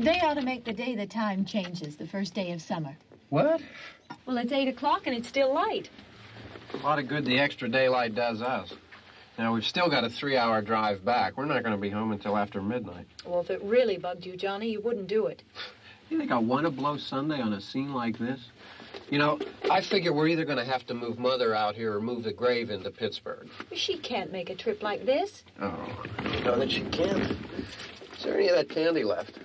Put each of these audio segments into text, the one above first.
They ought to make the day the time changes, the first day of summer. What? Well, it's 8 o'clock and it's still light. A lot of good the extra daylight does us. Now, we've still got a 3-hour drive back. We're not going to be home until after midnight. Well, if it really bugged you, Johnny, you wouldn't do it. You think I want to blow Sunday on a scene like this? You know, I figure we're either going to have to move Mother out here or move the grave into Pittsburgh. She can't make a trip like this. Oh, you know that she can't. Is there any of that candy left?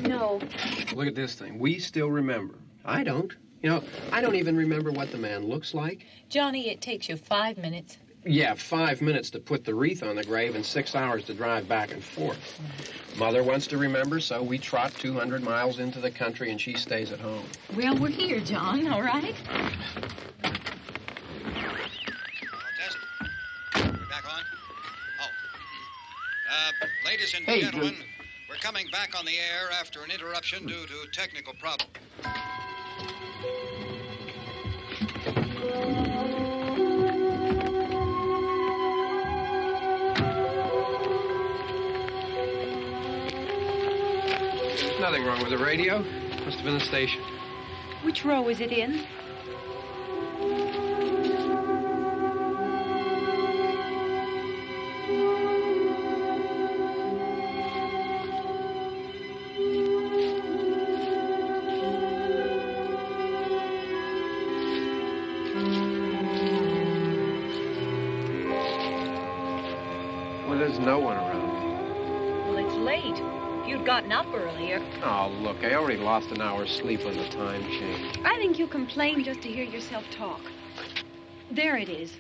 No. Look at this thing. We still remember. I don't. You know, I don't even remember what the man looks like. Johnny, it takes you 5 minutes. Yeah, 5 minutes to put the wreath on the grave and 6 hours to drive back and forth. Mother wants to remember, so we trot 200 miles into the country and she stays at home. Well, we're here, John, all right? Test. We're back on? Oh. Ladies and gentlemen, we're coming back on the air after an interruption due to technical problem. There's nothing wrong with the radio. Must have been the station. Which row is it in? Well, there's no one around. Well, it's late. If you'd gotten up earlier. Oh, look, I already lost an hour's sleep when the time changed. I think you complain just to hear yourself talk. There it is.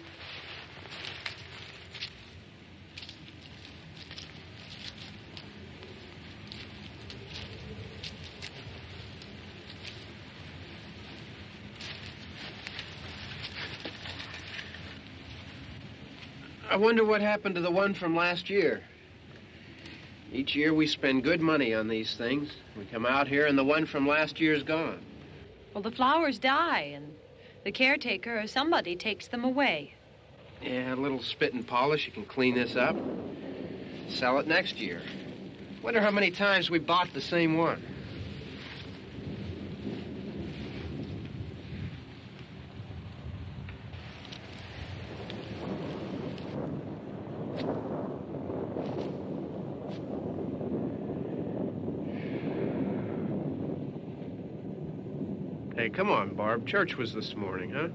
I wonder what happened to the one from last year. Each year we spend good money on these things. We come out here and the one from last year's gone. Well, the flowers die, and the caretaker or somebody takes them away. Yeah, a little spit and polish. You can clean this up. Sell it next year. Wonder how many times we bought the same one. Hey, come on, Barb. Church was this morning, huh?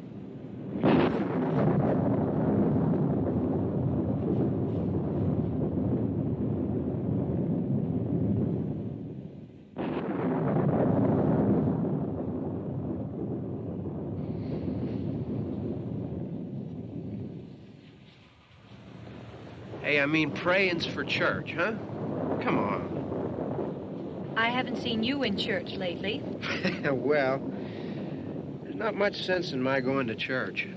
Hey, I mean, praying's for church, huh? Come on. I haven't seen you in church lately. Well, there's not much sense in my going to church.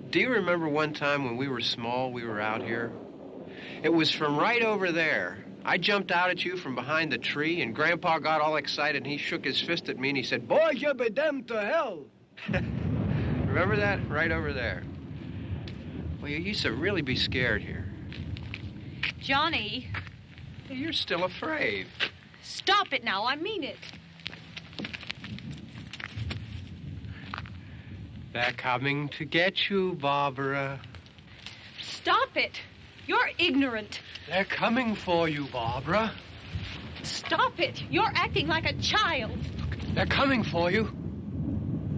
Do you remember one time when we were small, we were out here? It was from right over there. I jumped out at you from behind the tree, and Grandpa got all excited, and he shook his fist at me, and he said, "Boy, you'll be damned to hell." Remember that? Right over there. Well, you used to really be scared here. Johnny, You're still afraid. stop it now. I mean it. They're coming to get you, Barbara. Stop it. You're ignorant. They're coming for you, Barbara. Stop it. You're acting like a child. They're coming for you.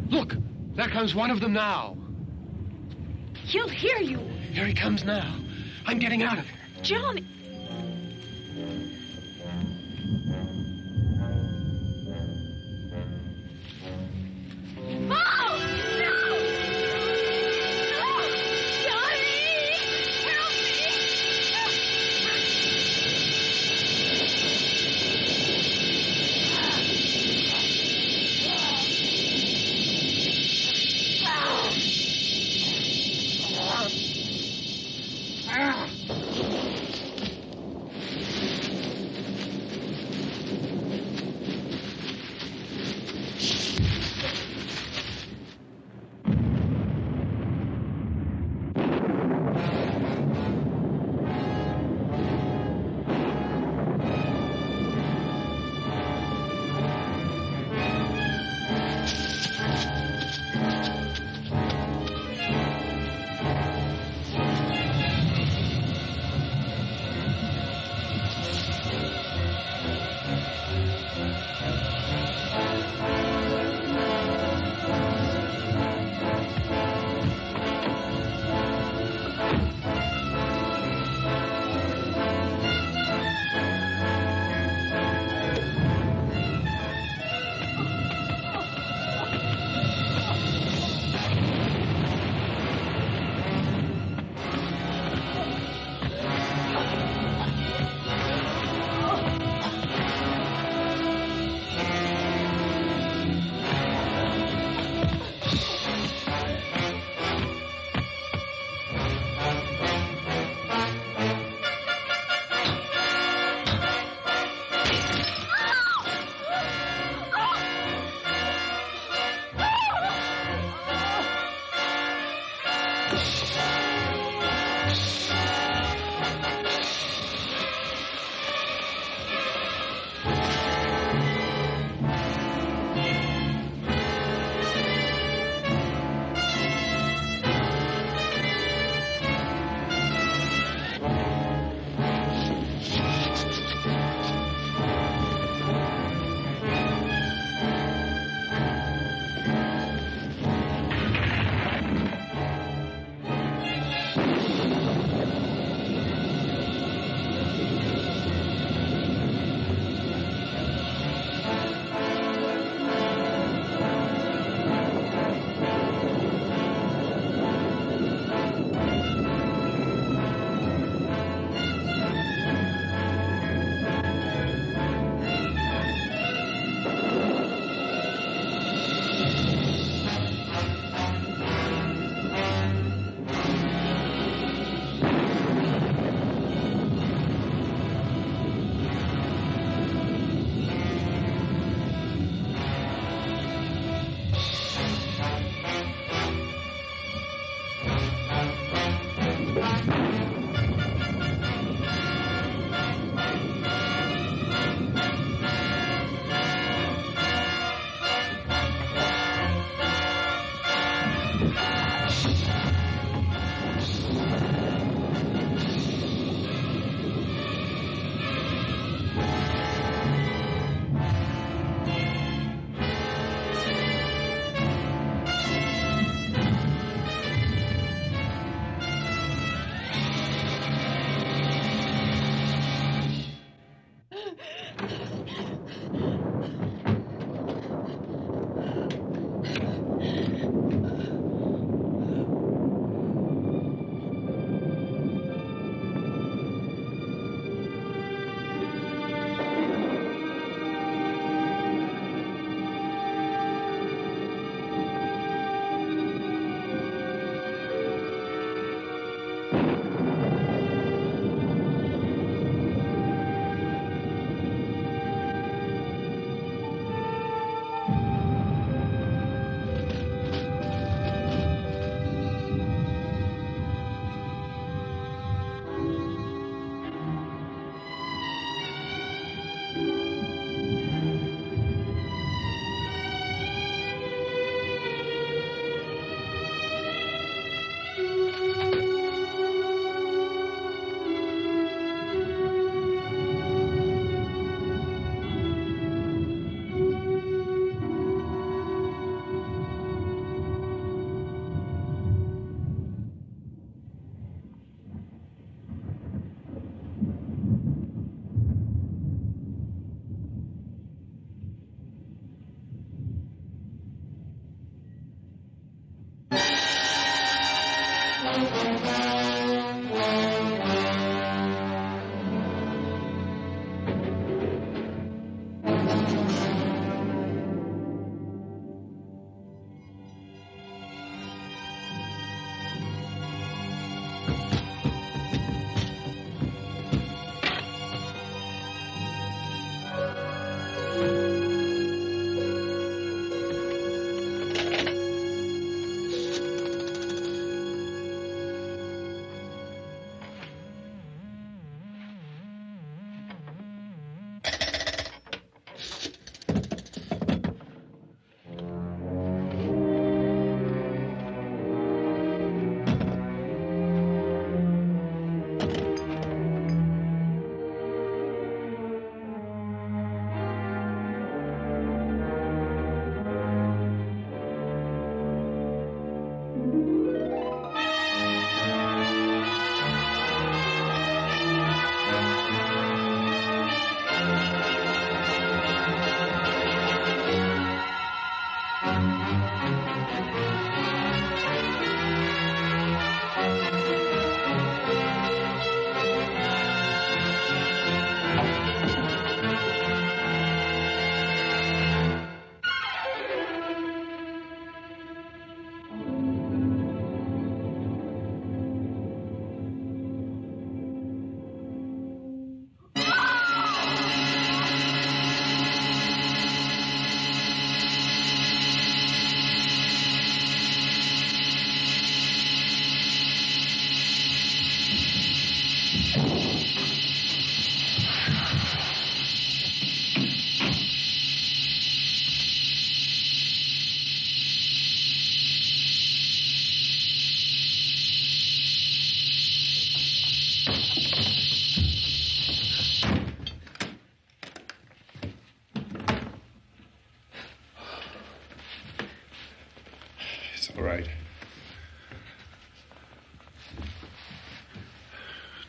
Look, there comes one of them now. He'll hear you. Here he comes now. I'm getting out of here. Johnny. Oh! No! No! Johnny! Help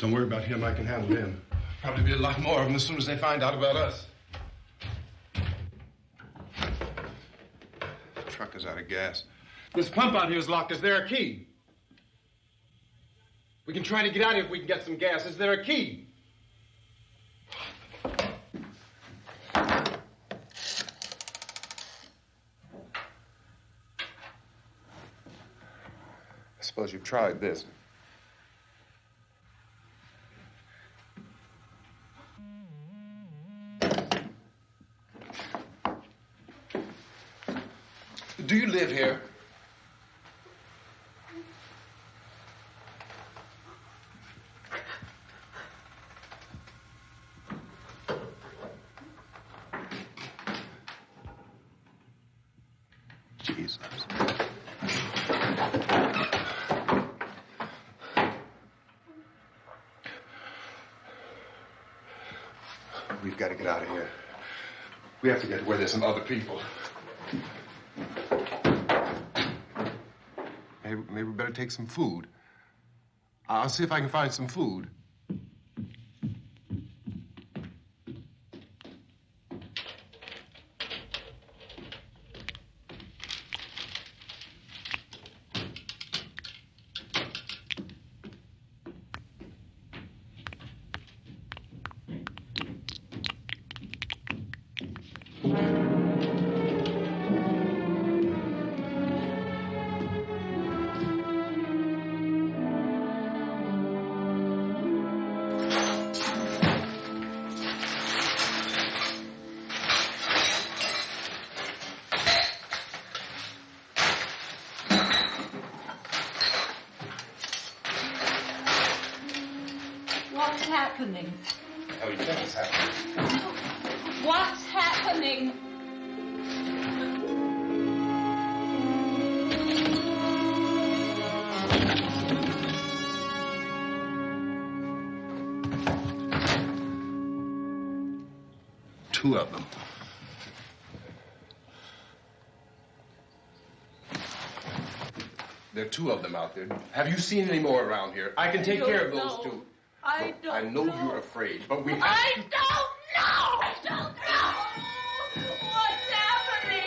Don't worry about him. I can handle him. Probably be a lot more of them as soon as they find out about us. The truck is out of gas. This pump out here is locked. Is there a key? We can try to get out of here if we can get some gas. Is there a key? I suppose you've tried this. Do you live here? Jesus. We've got to get out of here. We have to get where there's some other people. Maybe we better take some food. I'll see if I can find some food. What's happening? What the hell do you think is happening? What's happening? Two of them. There are two of them out there. Have you seen any more around here? I can take care of those two. I don't I know you're afraid, but we have I to... don't know! I don't know! What's happening?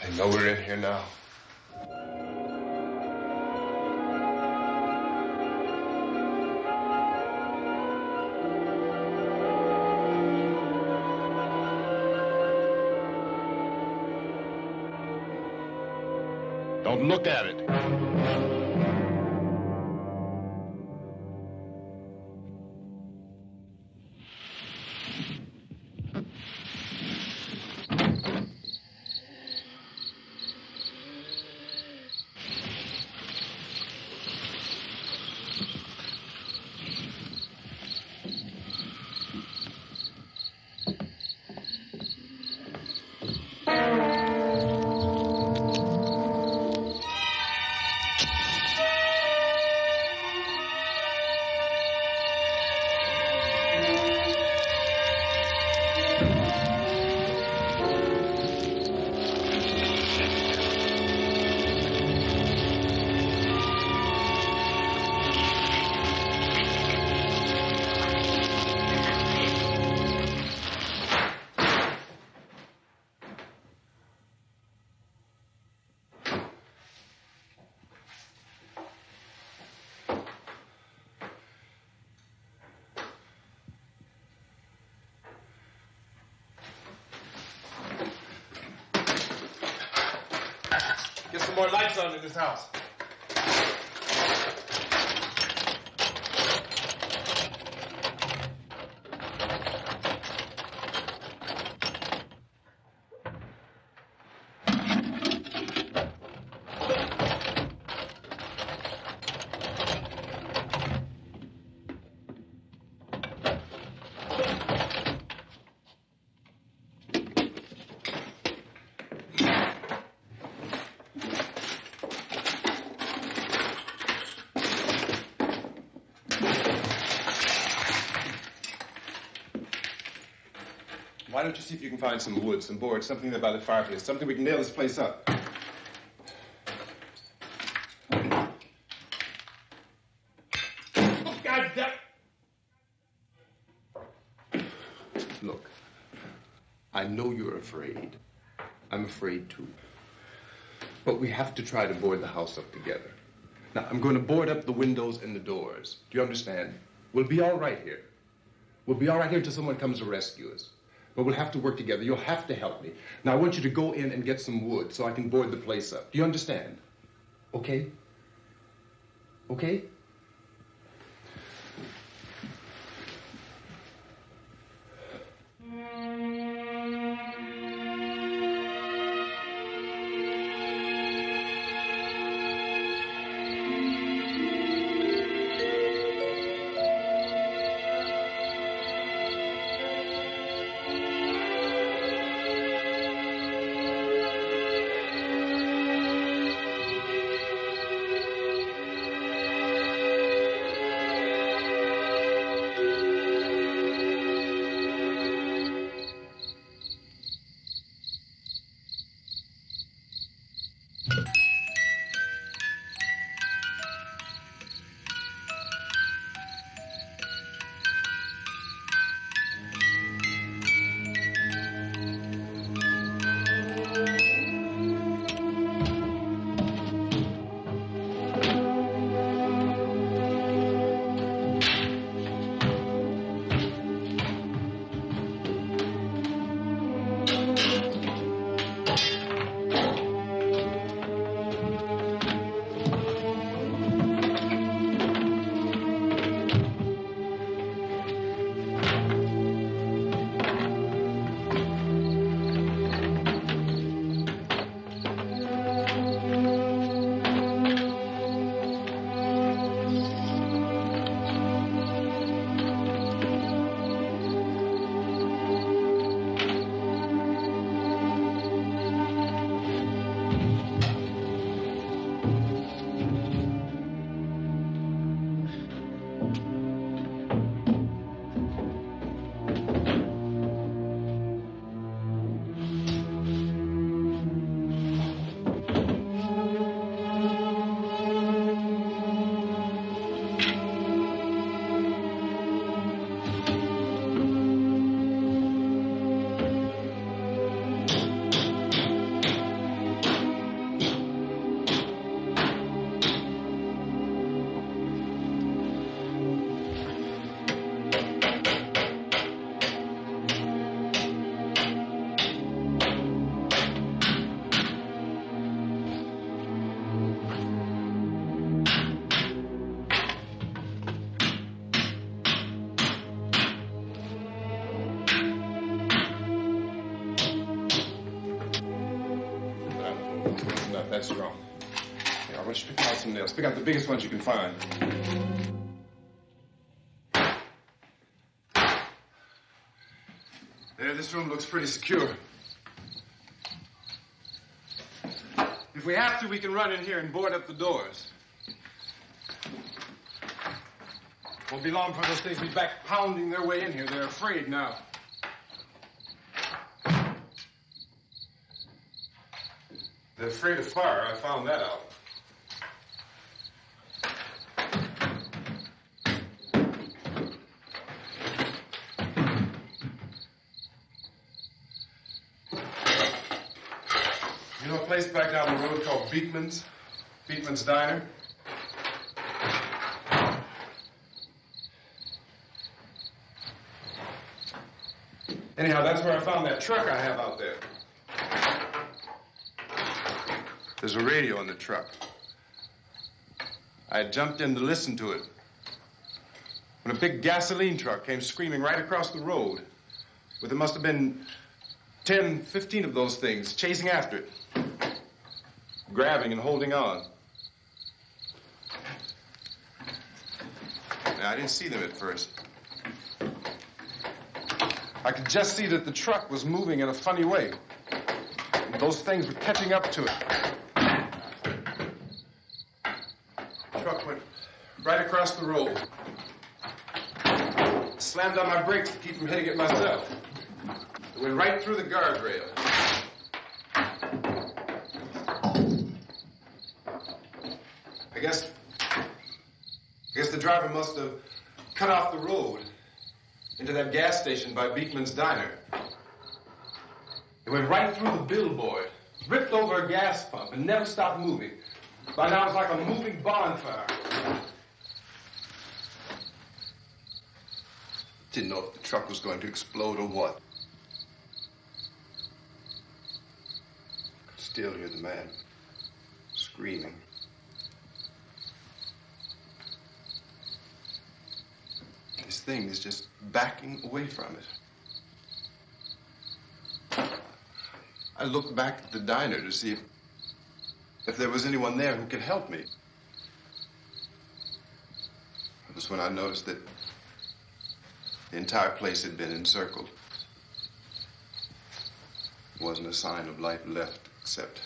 They know we're in here now. Don't look at it. Get some more lights on in this house. Why don't you see if you can find some wood, some boards, something there by the fireplace, something we can nail this place up. Oh, God damn. Look, I know you're afraid. I'm afraid too. But we have to try to board the house up together. Now, I'm going to board up the windows and the doors. Do you understand? We'll be all right here. We'll be all right here until someone comes to rescue us. But we'll have to work together. You'll have to help me. Now, I want you to go in and get some wood so I can board the place up. Do you understand? Okay? Okay? should pick out some nails. Pick out the biggest ones you can find. There, this room looks pretty secure. If we have to, we can run in here and board up the doors. Won't be long before those things be back pounding their way in here. They're afraid now. They're afraid of fire. I found that out. You know a place back down the road called Beekman's? Beekman's Diner? Anyhow, that's where I found that truck I have out there. There's a radio in the truck. I had jumped in to listen to it when a big gasoline truck came screaming right across the road with there must have been 10, 15 of those things chasing after it, grabbing and holding on. Now, I didn't see them at first. I could just see that the truck was moving in a funny way. And those things were catching up to it. The truck went right across the road. Slammed on my brakes to keep from hitting it myself. It went right through the guardrail. I guess the driver must have cut off the road into that gas station by Beekman's Diner. It went right through the billboard, ripped over a gas pump, and never stopped moving. By now, it was like a moving bonfire. Didn't know if the truck was going to explode or what. Could still hear the man screaming. This thing is just backing away from it. I looked back at the diner to see if there was anyone there who could help me. It was when I noticed that the entire place had been encircled. There wasn't a sign of life left except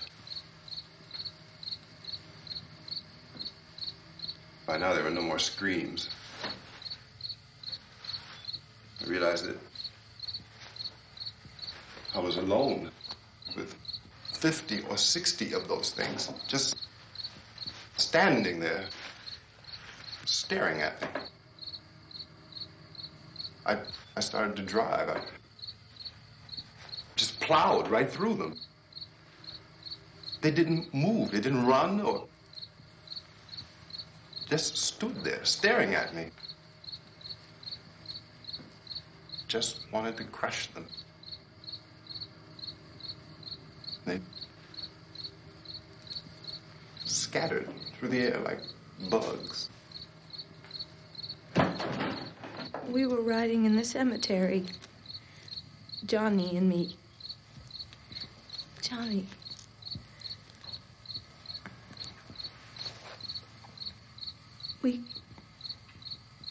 by now there were no more screams. I realized that I was alone with 50 or 60 of those things, just standing there, staring at me. I started to drive. I just plowed right through them. They didn't move. They didn't run or just stood there, staring at me. Just wanted to crush them. They scattered through the air like bugs. We were riding in the cemetery, Johnny and me. Johnny.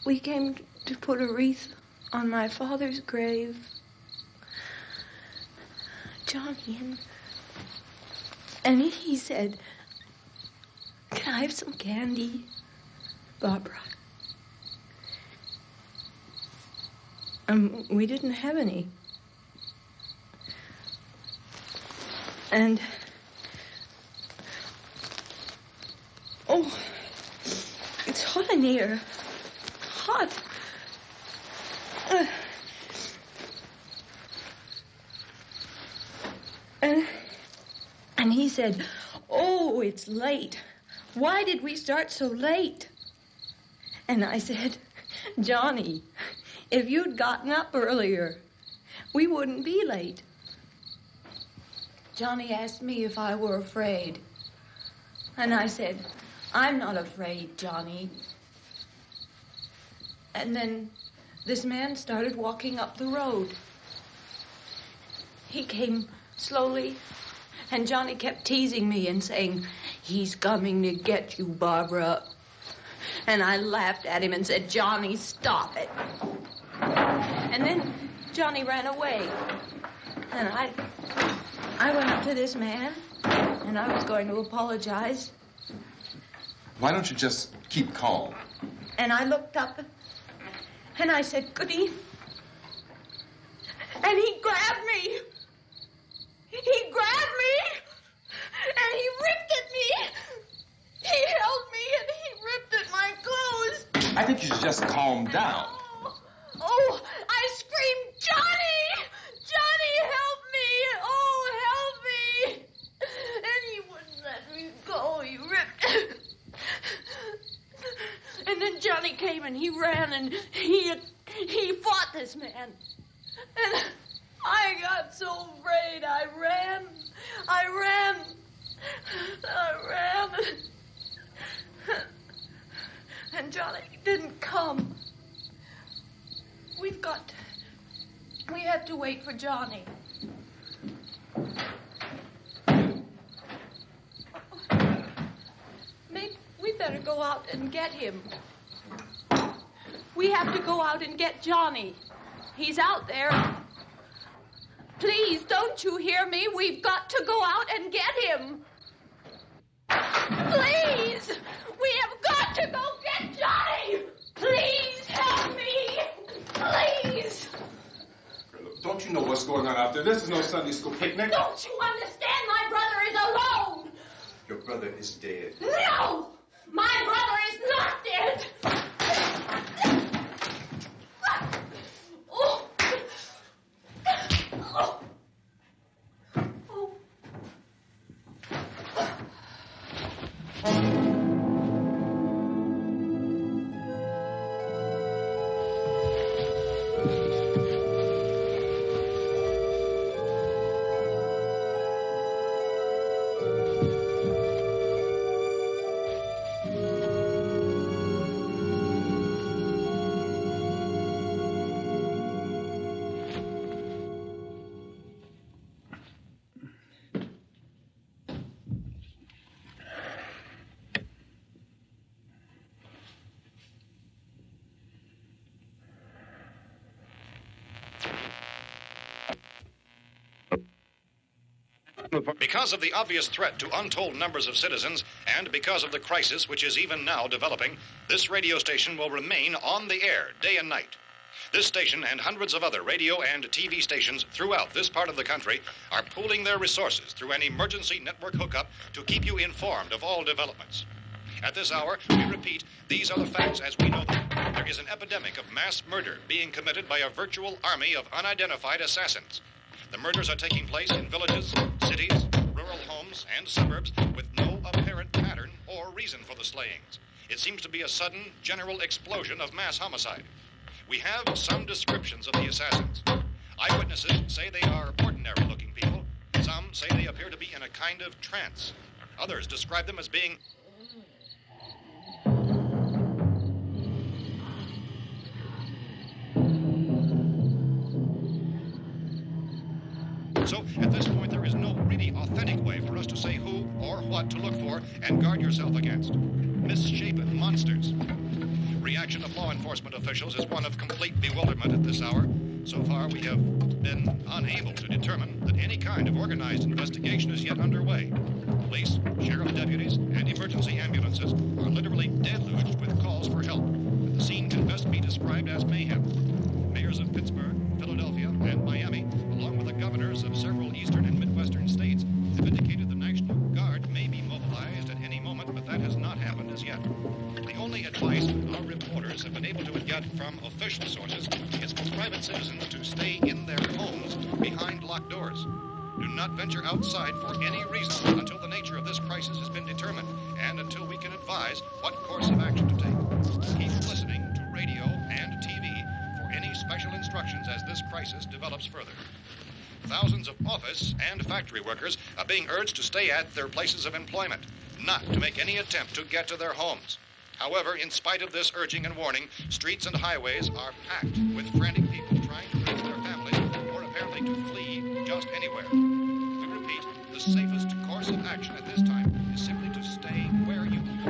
We came to put a wreath on my father's grave. Johnny, and he said, "Can I have some candy, Barbara?" We didn't have any. And, oh, it's hot in here. Hot. And he said, "Oh, it's late. Why did we start so late?" And I said, "Johnny, if you'd gotten up earlier, we wouldn't be late." Johnny asked me if I were afraid. And I said, "I'm not afraid, Johnny." And then this man started walking up the road. He came slowly And Johnny kept teasing me and saying, "He's coming to get you, Barbara." And I laughed at him and said, "Johnny, stop it." And then Johnny ran away. And I went up to this man, and I was going to apologize. Why don't you just keep calm? And I looked up, and I said, "Goody." And he grabbed me. He grabbed me, and he ripped at me. He held me, and he ripped at my clothes. I think you should just calm down. Oh, I screamed, "Johnny! Johnny, help me! Oh, help me!" And he wouldn't let me go. He ripped. And then Johnny came and he ran and he fought this man. And I got so afraid. I ran. And Johnny didn't come. We have to wait for Johnny. Maybe we better go out and get him. We have to go out and get Johnny. He's out there. Please, don't you hear me? We've got to go out and get him. Please! We have got to go get Johnny! Please help me! Please! Look, don't you know what's going on out there? This is no Sunday school picnic. Don't you understand? My brother is alone! Your brother is dead. No! My brother is not dead! Oh. Oh. Oh. Because of the obvious threat to untold numbers of citizens, and because of the crisis which is even now developing, this radio station will remain on the air day and night. This station and hundreds of other radio and TV stations throughout this part of the country are pooling their resources through an emergency network hookup to keep you informed of all developments. At this hour, we repeat, these are the facts as we know them. There is an epidemic of mass murder being committed by a virtual army of unidentified assassins. The murders are taking place in villages, cities, rural homes, and suburbs with no apparent pattern or reason for the slayings. It seems to be a sudden, general explosion of mass homicide. We have some descriptions of the assassins. Eyewitnesses say they are ordinary-looking people. Some say they appear to be in a kind of trance. Others describe them as being... So, at this point, there is no really authentic way for us to say who or what to look for and guard yourself against. Misshapen monsters. Reaction of law enforcement officials is one of complete bewilderment at this hour. So far, we have been unable to determine that any kind of organized investigation is yet underway. Police, sheriff deputies, and emergency ambulances are literally deluged with calls for help. And the scene can best be described as mayhem. Mayors of Pittsburgh, Philadelphia, and Miami, along with the governors of several eastern and midwestern states, have indicated the National Guard may be mobilized at any moment, but that has not happened as yet. The only advice our reporters have been able to get from official sources is for private citizens to stay in their homes behind locked doors. Do not venture outside for any reason until the nature of this crisis has been determined and until we can advise what course of action to take. Keep listening to radio and TV for any special instructions as this crisis develops further. Thousands of office and factory workers are being urged to stay at their places of employment, not to make any attempt to get to their homes. However, in spite of this urging and warning, streets and highways are packed with frantic people trying to reach their families or apparently to flee just anywhere. We repeat, the the safest course of action at this time is simply to stay where you are.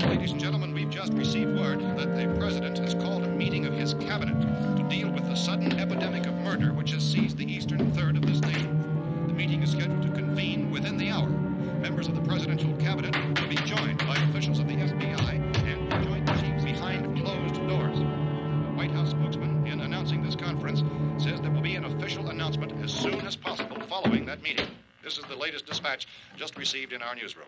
Ladies and gentlemen, we've just received word that the president has called a meeting of his cabinet to deal with the sudden epidemic of murder which has seized the eastern third of this nation. The meeting is scheduled to convene within the hour. Members of the presidential cabinet will be joined by officials of the FBI and joint chiefs behind closed doors. The White House spokesman, in announcing this conference, says there will be an official announcement as soon as possible following that meeting. This is the latest dispatch just received in our newsroom.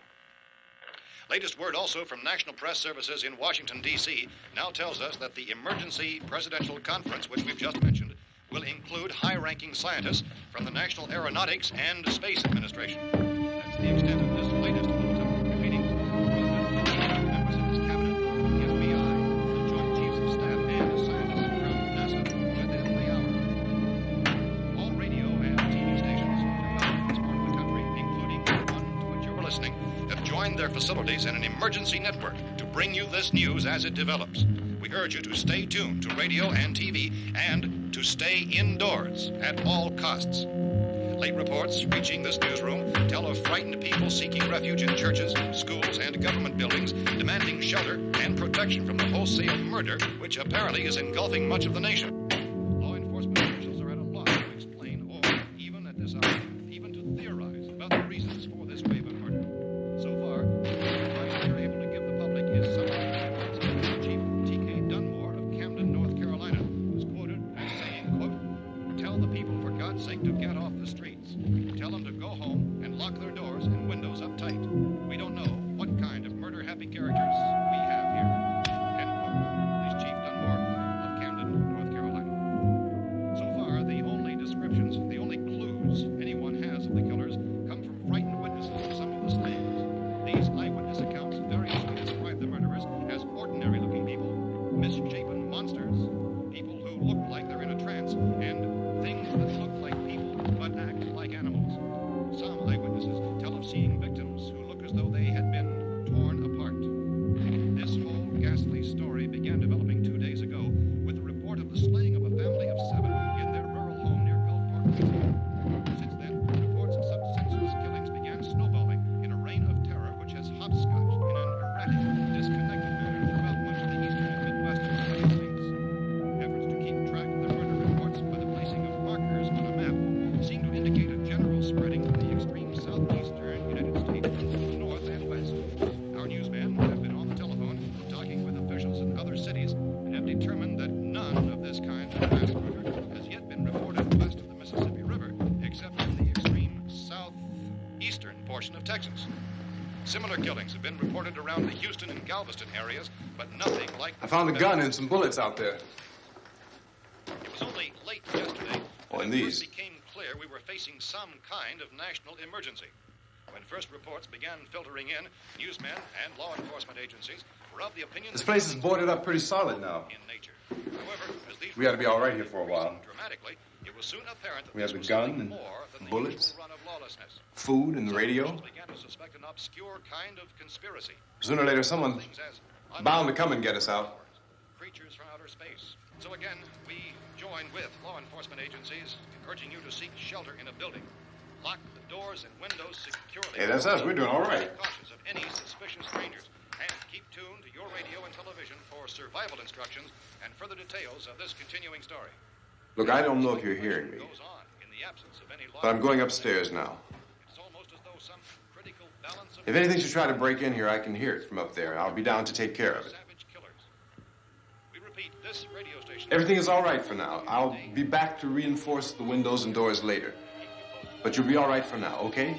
Latest word also from National Press Services in Washington, D.C. now tells us that the emergency presidential conference, which we've just mentioned, will include high-ranking scientists from the National Aeronautics and Space Administration. That's the extent of this latest bulletin. Repeating, the President, members of his cabinet, the FBI, the Joint Chiefs of Staff, and scientists from NASA within the hour. All radio and TV stations throughout this part of the country, including the one to which you're listening, have joined their facilities in an emergency network to bring you this news as it develops. We urge you to stay tuned to radio and TV and to stay indoors at all costs. Late reports reaching this newsroom tell of frightened people seeking refuge in churches, schools, and government buildings, demanding shelter and protection from the wholesale murder which apparently is engulfing much of the nation. Law enforcement officials are at a loss to explain or, even at this hour, even to theorize about the reasons for this wave of murder. So far, the advice we are able to give the public is summary reports of Chief T.K. Dunmore of Camden, North Carolina, who's quoted as saying, quote, "Tell the people, for God's sake, to get off the streets. Tell them to go home and lock their doors and windows up tight. We don't know what kind of murder-happy characters we have here." End quote. This Chief Dunmore of Camden, North Carolina. So far, the only descriptions, the only clues anyone has of the killers come from frightened witnesses of some of the slayings. These eyewitness accounts variously describe the murderers as ordinary-looking people, misshapen monsters, people who look like they're in a trance, and things that look like people but act like animals. Some eyewitnesses tell of seeing victims who look as though they had been torn apart. This whole ghastly story began developing 2 days ago with the report of the slaying of a family of 7 in their rural home near Gulfport, Louisiana. Since then, reports of such senseless killings began snowballing in a reign of terror which has hopscotched in an erratic, disconnected manner throughout much of the eastern and midwestern United States. Efforts to keep track of the murder reports by the placing of markers on a map seem to indicate a general spreading of the extreme southeastern United States from north and west. Our newsmen have been on the telephone talking with officials in other cities and have determined that none of this kind of mass murder has yet been reported west of the Mississippi River, except in the extreme southeastern portion of Texas. Similar killings have been reported around the Houston and Galveston areas, but nothing like... I found a gun and some bullets out there. It was only late yesterday Oh, that and it these. first became clear we were facing some kind of national emergency. When first reports began filtering in, newsmen and law enforcement agencies were of the opinion This that place is killings boarded were up pretty solid now. in nature. However, as these We ought to be all right reports here for a while. increased dramatically, it was soon apparent that We this have a was gun something and more than the bullets. usual run of lawlessness. Food and the Some radio. officials began to suspect an obscure kind of conspiracy. Sooner or later, someone's Things as bound to come and get us out. creatures from outer space. So again, we join with law enforcement agencies urging you to seek shelter in a building. Lock the doors and windows securely. Hey, that's us. We're doing all right. Be cautious of any suspicious strangers. And keep tuned to your radio and television for survival instructions and further details of this continuing story. Look, I don't know if you're hearing me, Goes on in the absence of any law but I'm going upstairs now. It's almost as though some critical balance of If anything should try to break in here, I can hear it from up there. I'll be down to take care of it. savage killers. We repeat, this radio station... Everything is all right for now. I'll be back to reinforce the windows and doors later. But you'll be all right for now, okay?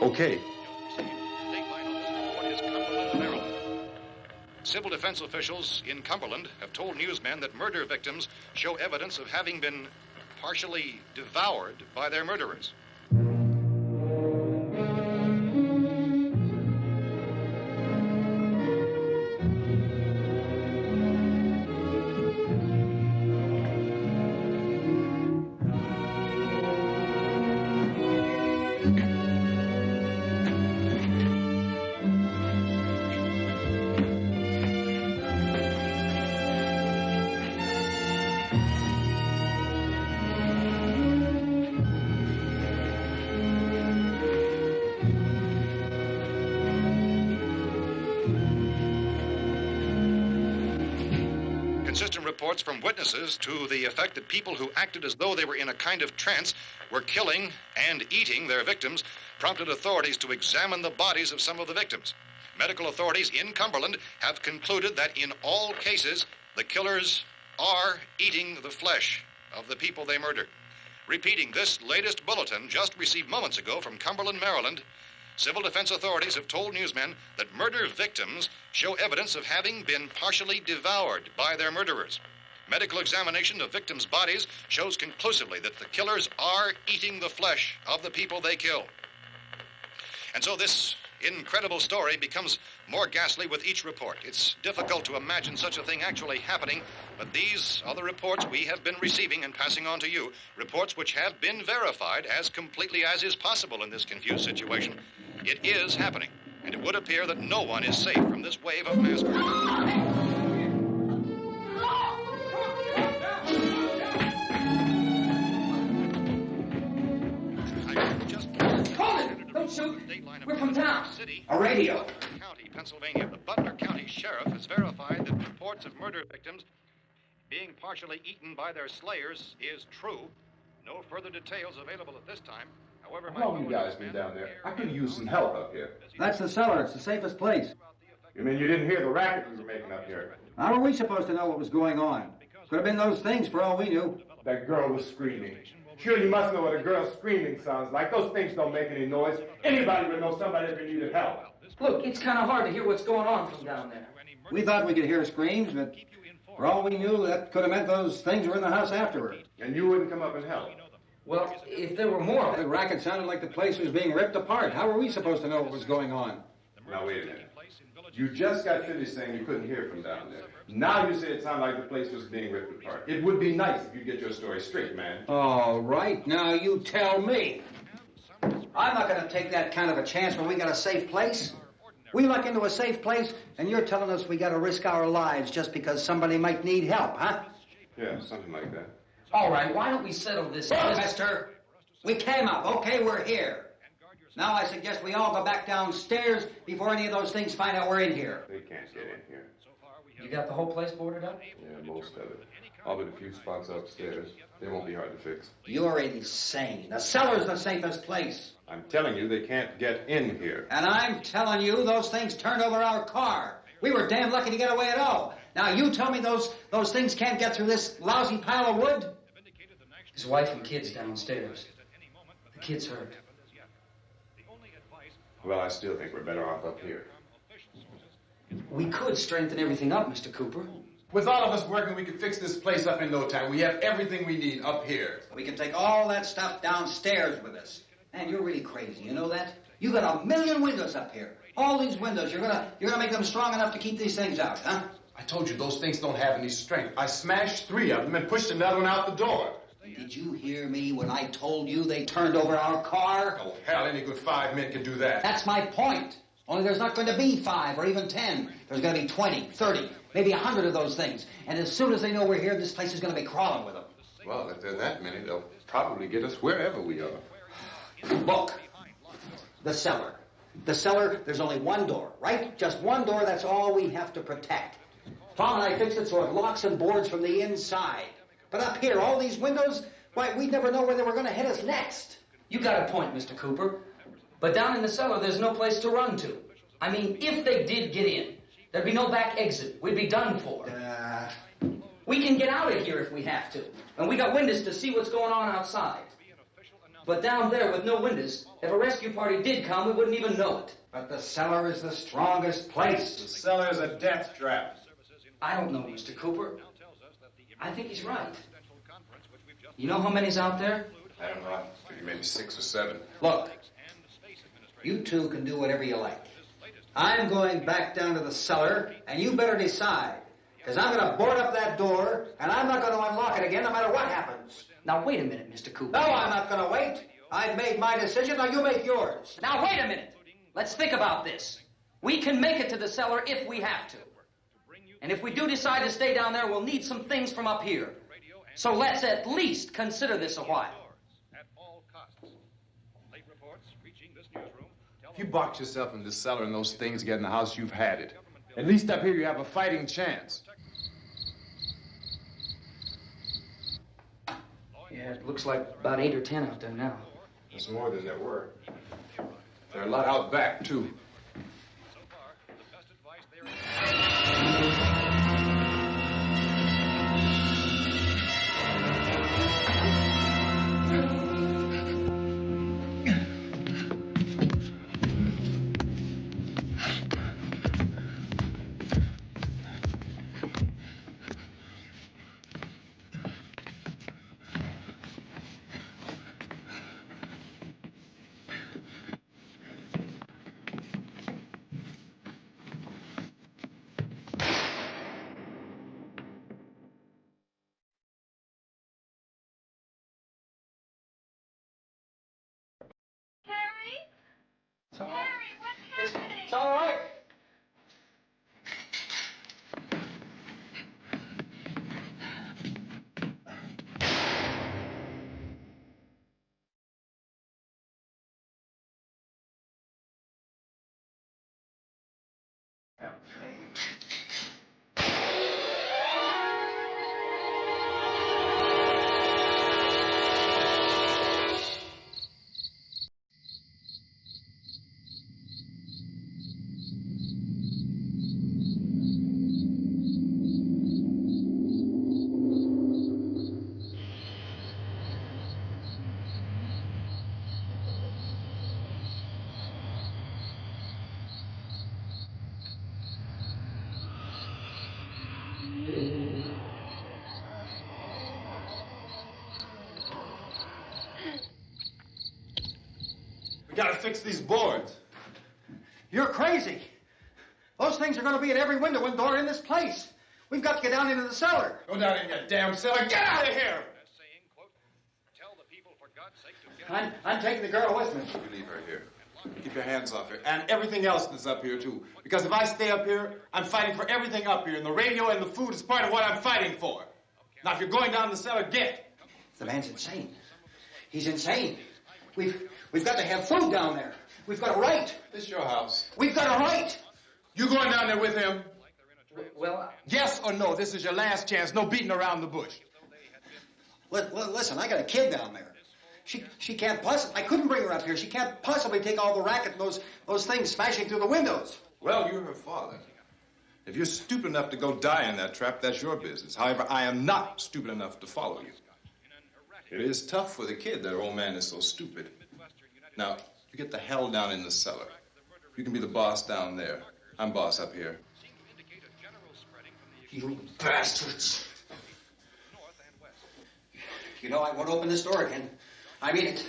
Okay. Civil defense officials in Cumberland have told newsmen that murder victims show evidence of having been partially devoured by their murderers. Consistent reports from witnesses to the effect that people who acted as though they were in a kind of trance were killing and eating their victims prompted authorities to examine the bodies of some of the victims. Medical authorities in Cumberland have concluded that in all cases, the killers are eating the flesh of the people they murdered. Repeating this latest bulletin just received moments ago from Cumberland, Maryland, civil defense authorities have told newsmen that murder victims show evidence of having been partially devoured by their murderers. Medical examination of victims' bodies shows conclusively that the killers are eating the flesh of the people they kill. And so this incredible story becomes more ghastly with each report. It's difficult to imagine such a thing actually happening, but these are the reports we have been receiving and passing on to you, reports which have been verified as completely as is possible in this confused situation. It is happening, and it would appear that no one is safe from this wave of mass murder. Don't shoot. We're from town. A radio. County, Pennsylvania. The Butler County Sheriff has verified that reports of murder victims being partially eaten by their slayers is true. No further details available at this time. However, How long you guys been down there? I could use some help up here. That's the cellar. It's the safest place. You mean you didn't hear the racket we were making up here? How were we supposed to know what was going on? Could have been those things for all we knew. That girl was screaming. Sure, you must know what a girl screaming sounds like. Those things don't make any noise. Anybody would know somebody ever needed help. Look, it's kind of hard to hear what's going on from down there. We thought we could hear screams, but for all we knew, that could have meant those things were in the house afterward. And you wouldn't come up and help? Well, if there were more... The racket sounded like the place was being ripped apart. How were we supposed to know what was going on? Now, wait a minute. You just got finished saying you couldn't hear from down there. Now you say it sounded like the place was being ripped apart. It would be nice if you get your story straight, man. All right, now you tell me. I'm not going to take that kind of a chance when we got a safe place. We luck into a safe place, and you're telling us we got to risk our lives just because somebody might need help, huh? Yeah, something like that. All right, why don't we settle this? Look, mister, we came up. Okay, we're here. Now I suggest we all go back downstairs before any of those things find out we're in here. They can't get in here. You got the whole place boarded up? Yeah, most of it. All but a few spots upstairs. They won't be hard to fix. You're insane. The cellar's the safest place. I'm telling you, they can't get in here. And I'm telling you, those things turned over our car. We were damn lucky to get away at all. Now you tell me those things can't get through this lousy pile of wood? His wife and kids downstairs. The kid's hurt. Well, I still think we're better off up here. We could strengthen everything up, Mr. Cooper. With all of us working, we could fix this place up in no time. We have everything we need up here. We can take all that stuff downstairs with us. Man, you're really crazy. You know that? You got 1,000,000 windows up here. All these windows. You're gonna make them strong enough to keep these things out, huh? I told you those things don't have any strength. I smashed 3 of them and pushed another one out the door. Did you hear me when I told you they turned over our car? Oh, hell, any good 5 men can do that. That's my point. Only there's not going to be 5 or even 10. There's going to be 20, 30, maybe 100 of those things. And as soon as they know we're here, this place is going to be crawling with them. Well, if there are that many, they'll probably get us wherever we are. Look, the cellar. The cellar, there's only one door, right? Just one door, that's all we have to protect. Tom and I fixed it so it locks and boards from the inside. But up here, all these windows, why, we'd never know where they were going to hit us next. You got a point, Mr. Cooper. But down in the cellar, there's no place to run to. I mean, if they did get in, there'd be no back exit. We'd be done for. We can get out of here if we have to. And we got windows to see what's going on outside. But down there with no windows, if a rescue party did come, we wouldn't even know it. But the cellar is the strongest place. The cellar is a death trap. I don't know, Mr. Cooper. I think he's right. You know how many's out there? I don't know. Maybe 6 or 7. Look, you two can do whatever you like. I'm going back down to the cellar, and you better decide. Because I'm going to board up that door, and I'm not going to unlock it again no matter what happens. Now, wait a minute, Mr. Cooper. No, I'm not going to wait. I've made my decision, now you make yours. Now, wait a minute. Let's think about this. We can make it to the cellar if we have to. And if we do decide to stay down there, we'll need some things from up here. So let's at least consider this a while. If you box yourself in this cellar and those things get in the house, you've had it. At least up here you have a fighting chance. Yeah, it looks like about 8 or 10 out there now. That's more than there were. There are a lot out back, too. It's all right. We gotta fix these boards. You're crazy. Those things are going to be at every window and door in this place. We've got to get down into the cellar. Go down in your damn cellar. Get out of here! I'm taking the girl with me. You leave her here. Keep your hands off her. And everything else that's up here, too. Because if I stay up here, I'm fighting for everything up here. And the radio and the food is part of what I'm fighting for. Now, if you're going down the cellar, get. The man's insane. He's insane. We've got to have food down there. We've got a right. This is your house. We've got a right. You going down there with him? Well, Yes or no? This is your last chance. No beating around the bush. Listen, I got a kid down there. She can't possibly. I couldn't bring her up here. She can't possibly take all the racket and those things smashing through the windows. Well, you're her father. If you're stupid enough to go die in that trap, that's your business. However, I am not stupid enough to follow you. It is tough for the kid that old man is so stupid. Now, you get the hell down in the cellar. You can be the boss down there. I'm boss up here. You bastards. You know, I won't open this door again. I mean it.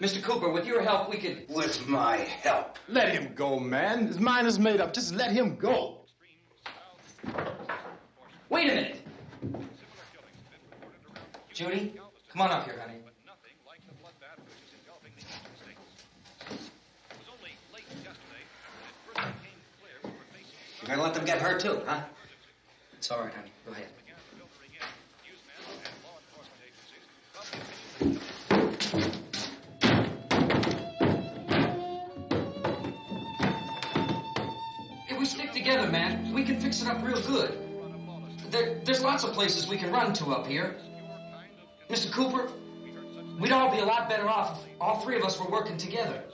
Mr. Cooper, with your help, we could... With my help. Let him go, man. His mind is made up. Just let him go. Wait a minute. Judy, come on up here, honey. You're gonna let them get hurt too, huh? It's all right, honey. Go ahead. If we stick together, man, we can fix it up real good. There's lots of places we can run to up here. Mr. Cooper, we'd all be a lot better off if all three of us were working together.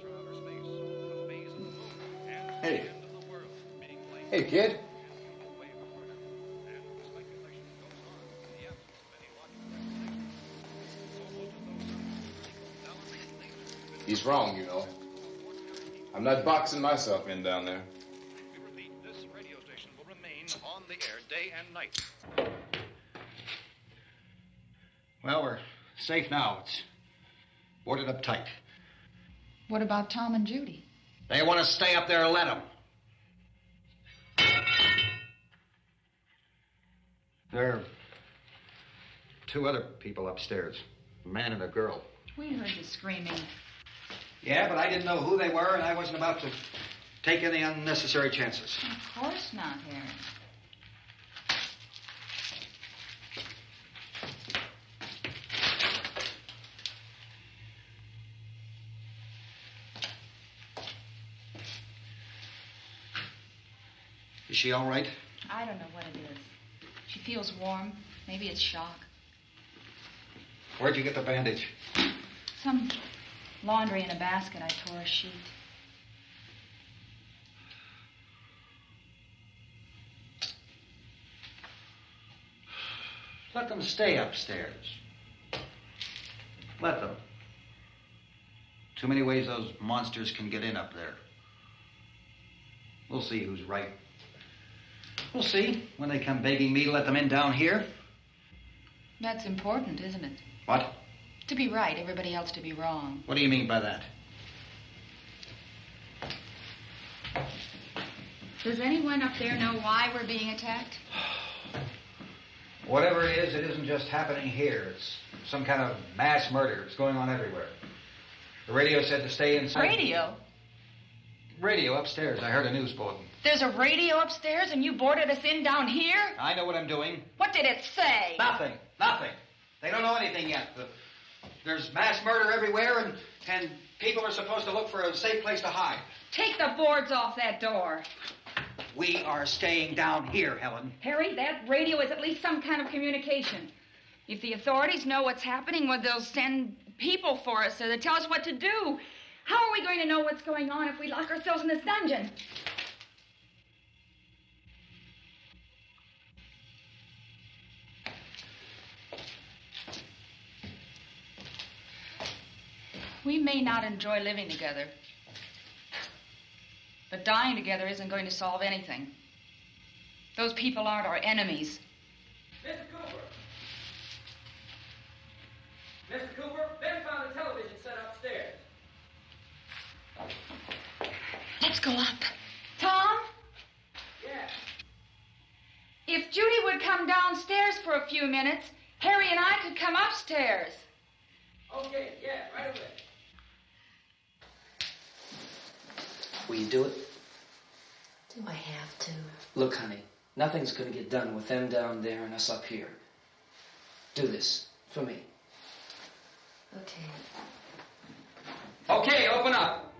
Hey. Hey, kid. He's wrong, you know. I'm not boxing myself in down there. We repeat, this radio station will remain on the air day and night. Well, we're safe now. It's boarded up tight. What about Tom and Judy? They want to stay up there, let them. There are two other people upstairs, a man and a girl. We heard the screaming. Yeah, but I didn't know who they were, and I wasn't about to take any unnecessary chances. Of course not, Harry. Is she all right? I don't know what it is. She feels warm. Maybe it's shock. Where'd you get the bandage? Some laundry in a basket. I tore a sheet. Let them stay upstairs. Let them. Too many ways those monsters can get in up there. We'll see who's right. We'll see when they come begging me to let them in down here. That's important, isn't it? What? To be right, everybody else to be wrong. What do you mean by that? Does anyone up there know why we're being attacked? Whatever it isn't just happening here. It's some kind of mass murder. It's going on everywhere. The radio said to stay inside. Radio? Radio upstairs. I heard a news bulletin. There's a radio upstairs and you boarded us in down here? I know what I'm doing. What did it say? Nothing. They don't know anything yet. There's mass murder everywhere, and people are supposed to look for a safe place to hide. Take the boards off that door. We are staying down here, Helen. Harry, that radio is at least some kind of communication. If the authorities know what's happening, well, they'll send people for us so they tell us what to do. How are we going to know what's going on if we lock ourselves in this dungeon? We may not enjoy living together, but dying together isn't going to solve anything. Those people aren't our enemies. Mr. Cooper! Mr. Cooper, Ben found a television set upstairs. Let's go up. Tom? Yeah. If Judy would come downstairs for a few minutes, Harry and I could come upstairs. Okay, yeah, right away. Will you do it? Do I have to? Look, honey, nothing's going to get done with them down there and us up here. Do this for me. Okay. Okay, open up.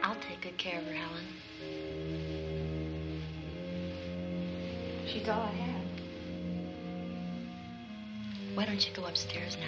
I'll take good care of her, Helen. She's all I have. Why don't you go upstairs now?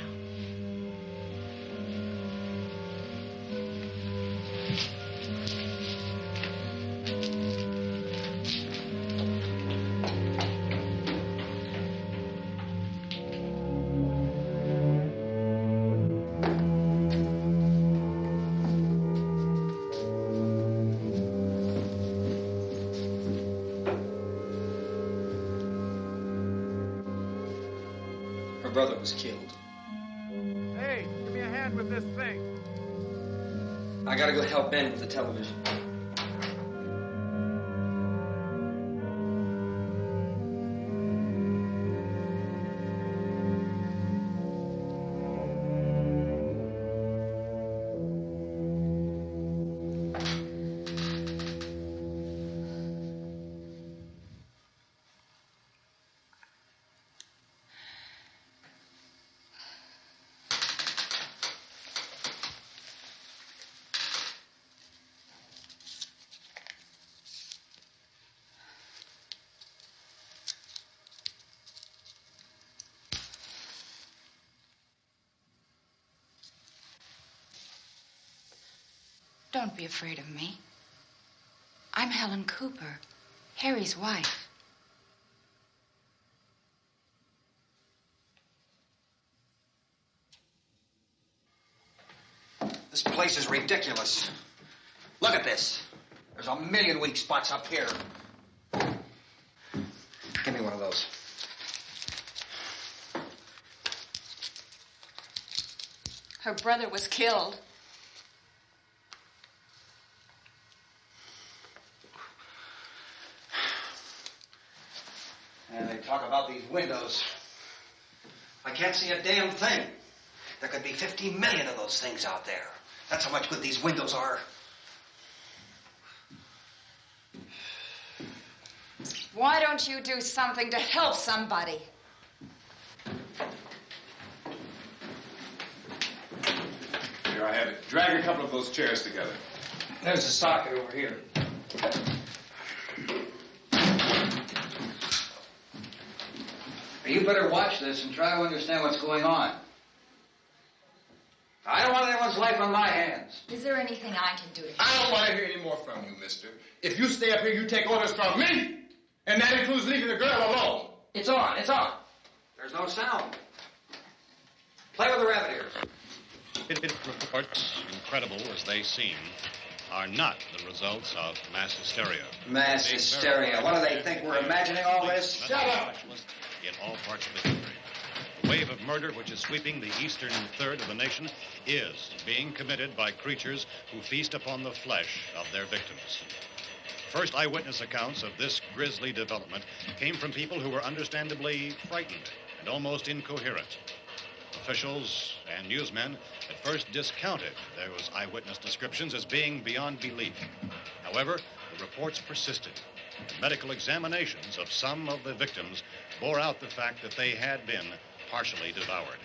Her brother was killed. Hey, give me a hand with this thing. I gotta go help Ben with the television. Don't be afraid of me. I'm Helen Cooper, Harry's wife. This place is ridiculous. Look at this. There's a million weak spots up here. windows. Her brother was killed. And they talk about these windows. I can't see a damn thing. There could be 15 million of those things out there. That's how much good these windows are. Why don't you do something to help somebody? Here, I have it. Drag a couple of those chairs together. There's a socket over here. You better watch this and try to understand what's going on. I don't want anyone's life on my hands. Is there anything I can do to help? I don't want to hear any more from you, mister. If you stay up here, you take orders from me. And that includes leaving the girl alone. It's on, it's on. There's no sound. Play with the rabbit ears. Reports, incredible as they seem, are not the results of mass hysteria. Mass hysteria. What do they think? We're imagining all this? Shut up! In all parts of the country. The wave of murder which is sweeping the eastern third of the nation is being committed by creatures who feast upon the flesh of their victims. First eyewitness accounts of this grisly development came from people who were understandably frightened and almost incoherent. Officials and newsmen at first discounted those eyewitness descriptions as being beyond belief. However, the reports persisted. The medical examinations of some of the victims bore out the fact that they had been partially devoured.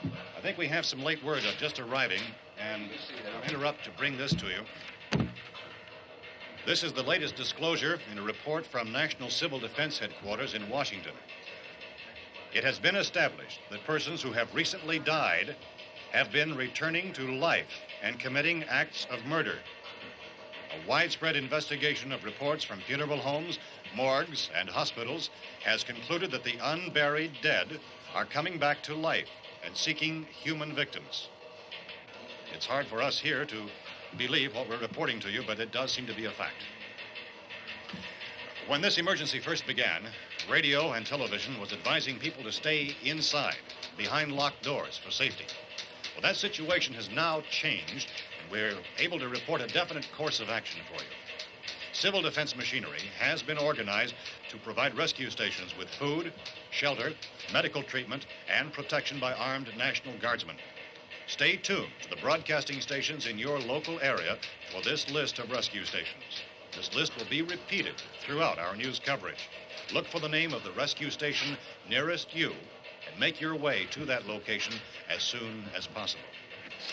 I think we have some late word of just arriving, and I'll interrupt to bring this to you. This is the latest disclosure in a report from National Civil Defense Headquarters in Washington. It has been established that persons who have recently died have been returning to life and committing acts of murder. A widespread investigation of reports from funeral homes, morgues, and hospitals has concluded that the unburied dead are coming back to life and seeking human victims. It's hard for us here to believe what we're reporting to you, but it does seem to be a fact. When this emergency first began, radio and television was advising people to stay inside, behind locked doors for safety. Well, that situation has now changed, and we're able to report a definite course of action for you. Civil defense machinery has been organized to provide rescue stations with food, shelter, medical treatment, and protection by armed National Guardsmen. Stay tuned to the broadcasting stations in your local area for this list of rescue stations. This list will be repeated throughout our news coverage. Look for the name of the rescue station nearest you and make your way to that location as soon as possible.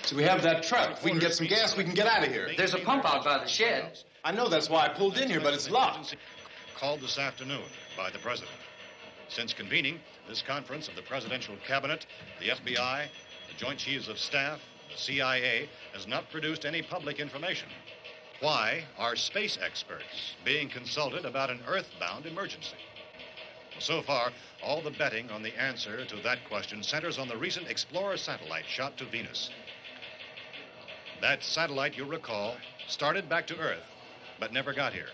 So we have that truck. If we can get some gas, we can get out of here. There's a pump out by the shed. I know, that's why I pulled in here, but it's locked. Called this afternoon by the president. Since convening this conference of the presidential cabinet, the FBI, the Joint Chiefs of Staff, the CIA has not produced any public information. Why are space experts being consulted about an earthbound emergency? Well, so far, all the betting on the answer to that question centers on the recent Explorer satellite shot to Venus. That satellite, you'll recall, started back to Earth, but never got here.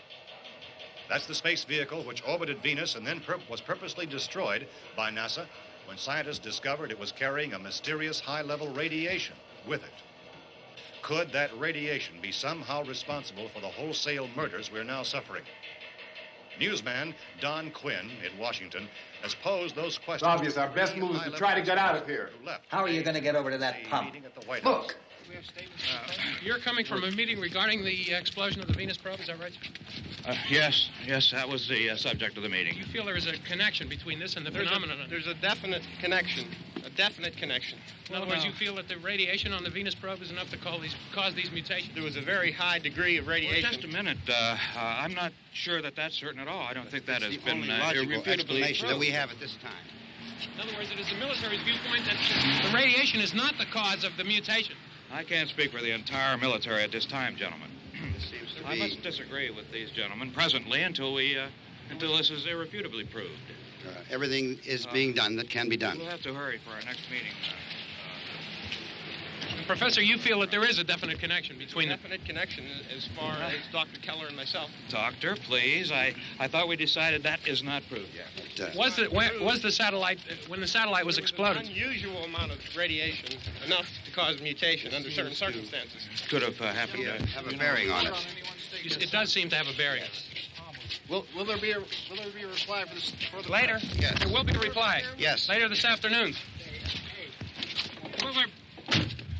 That's the space vehicle which orbited Venus and then was purposely destroyed by NASA when scientists discovered it was carrying a mysterious high-level radiation with it. Could that radiation be somehow responsible for the wholesale murders we're now suffering? Newsman Don Quinn in Washington has posed those questions. It's obvious our best move is to try to get out of here. How are you going to get over to that pump? Look. You're coming from a meeting regarding the explosion of the Venus probe, is that right? Yes, that was the subject of the meeting. You feel there is a connection between this and the phenomenon? There's a definite connection. In other words, you feel that the radiation on the Venus probe is enough to cause these mutations? There was a very high degree of radiation. Well, just a minute. I'm not sure that that's certain at all. I don't think that has been logical explanation that we have at this time. In other words, it is the military's viewpoint that the radiation is not the cause of the mutation. I can't speak for the entire military at this time, gentlemen. This seems to I be... must disagree with these gentlemen presently until this is irrefutably proved. everything is being done that can be done. We'll have to hurry for our next meeting. Professor, you feel that there is a definite connection between Definite connection as far as Dr. Keller and myself. Doctor, please. I thought we decided that is not proved yet. Was the satellite when the satellite was exploded? An unusual amount of radiation, enough to cause mutation under certain circumstances. Could have happened. Have a bearing on it. It does seem to have a bearing. Will there be a reply for this further? Later. Yes. There will be a reply. Yes. Later this afternoon.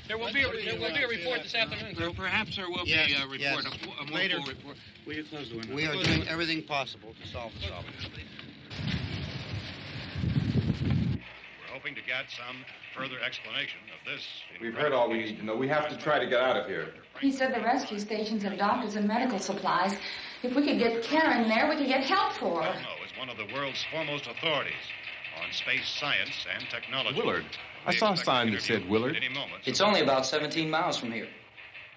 There will be a report this afternoon. Well, perhaps there will Yes, be a report, yes. a more Later. full report. Will you close the window? We are doing everything possible to solve the problem. We're hoping to get some further explanation of this. We've heard all we need to know. We have to try to get out of here. He said the rescue stations have doctors and medical supplies. If we could get care in there, we could get help for her. Romero is one of the world's foremost authorities on space science and technology. Willard. I saw a sign that said Willard. It's only about 17 miles from here.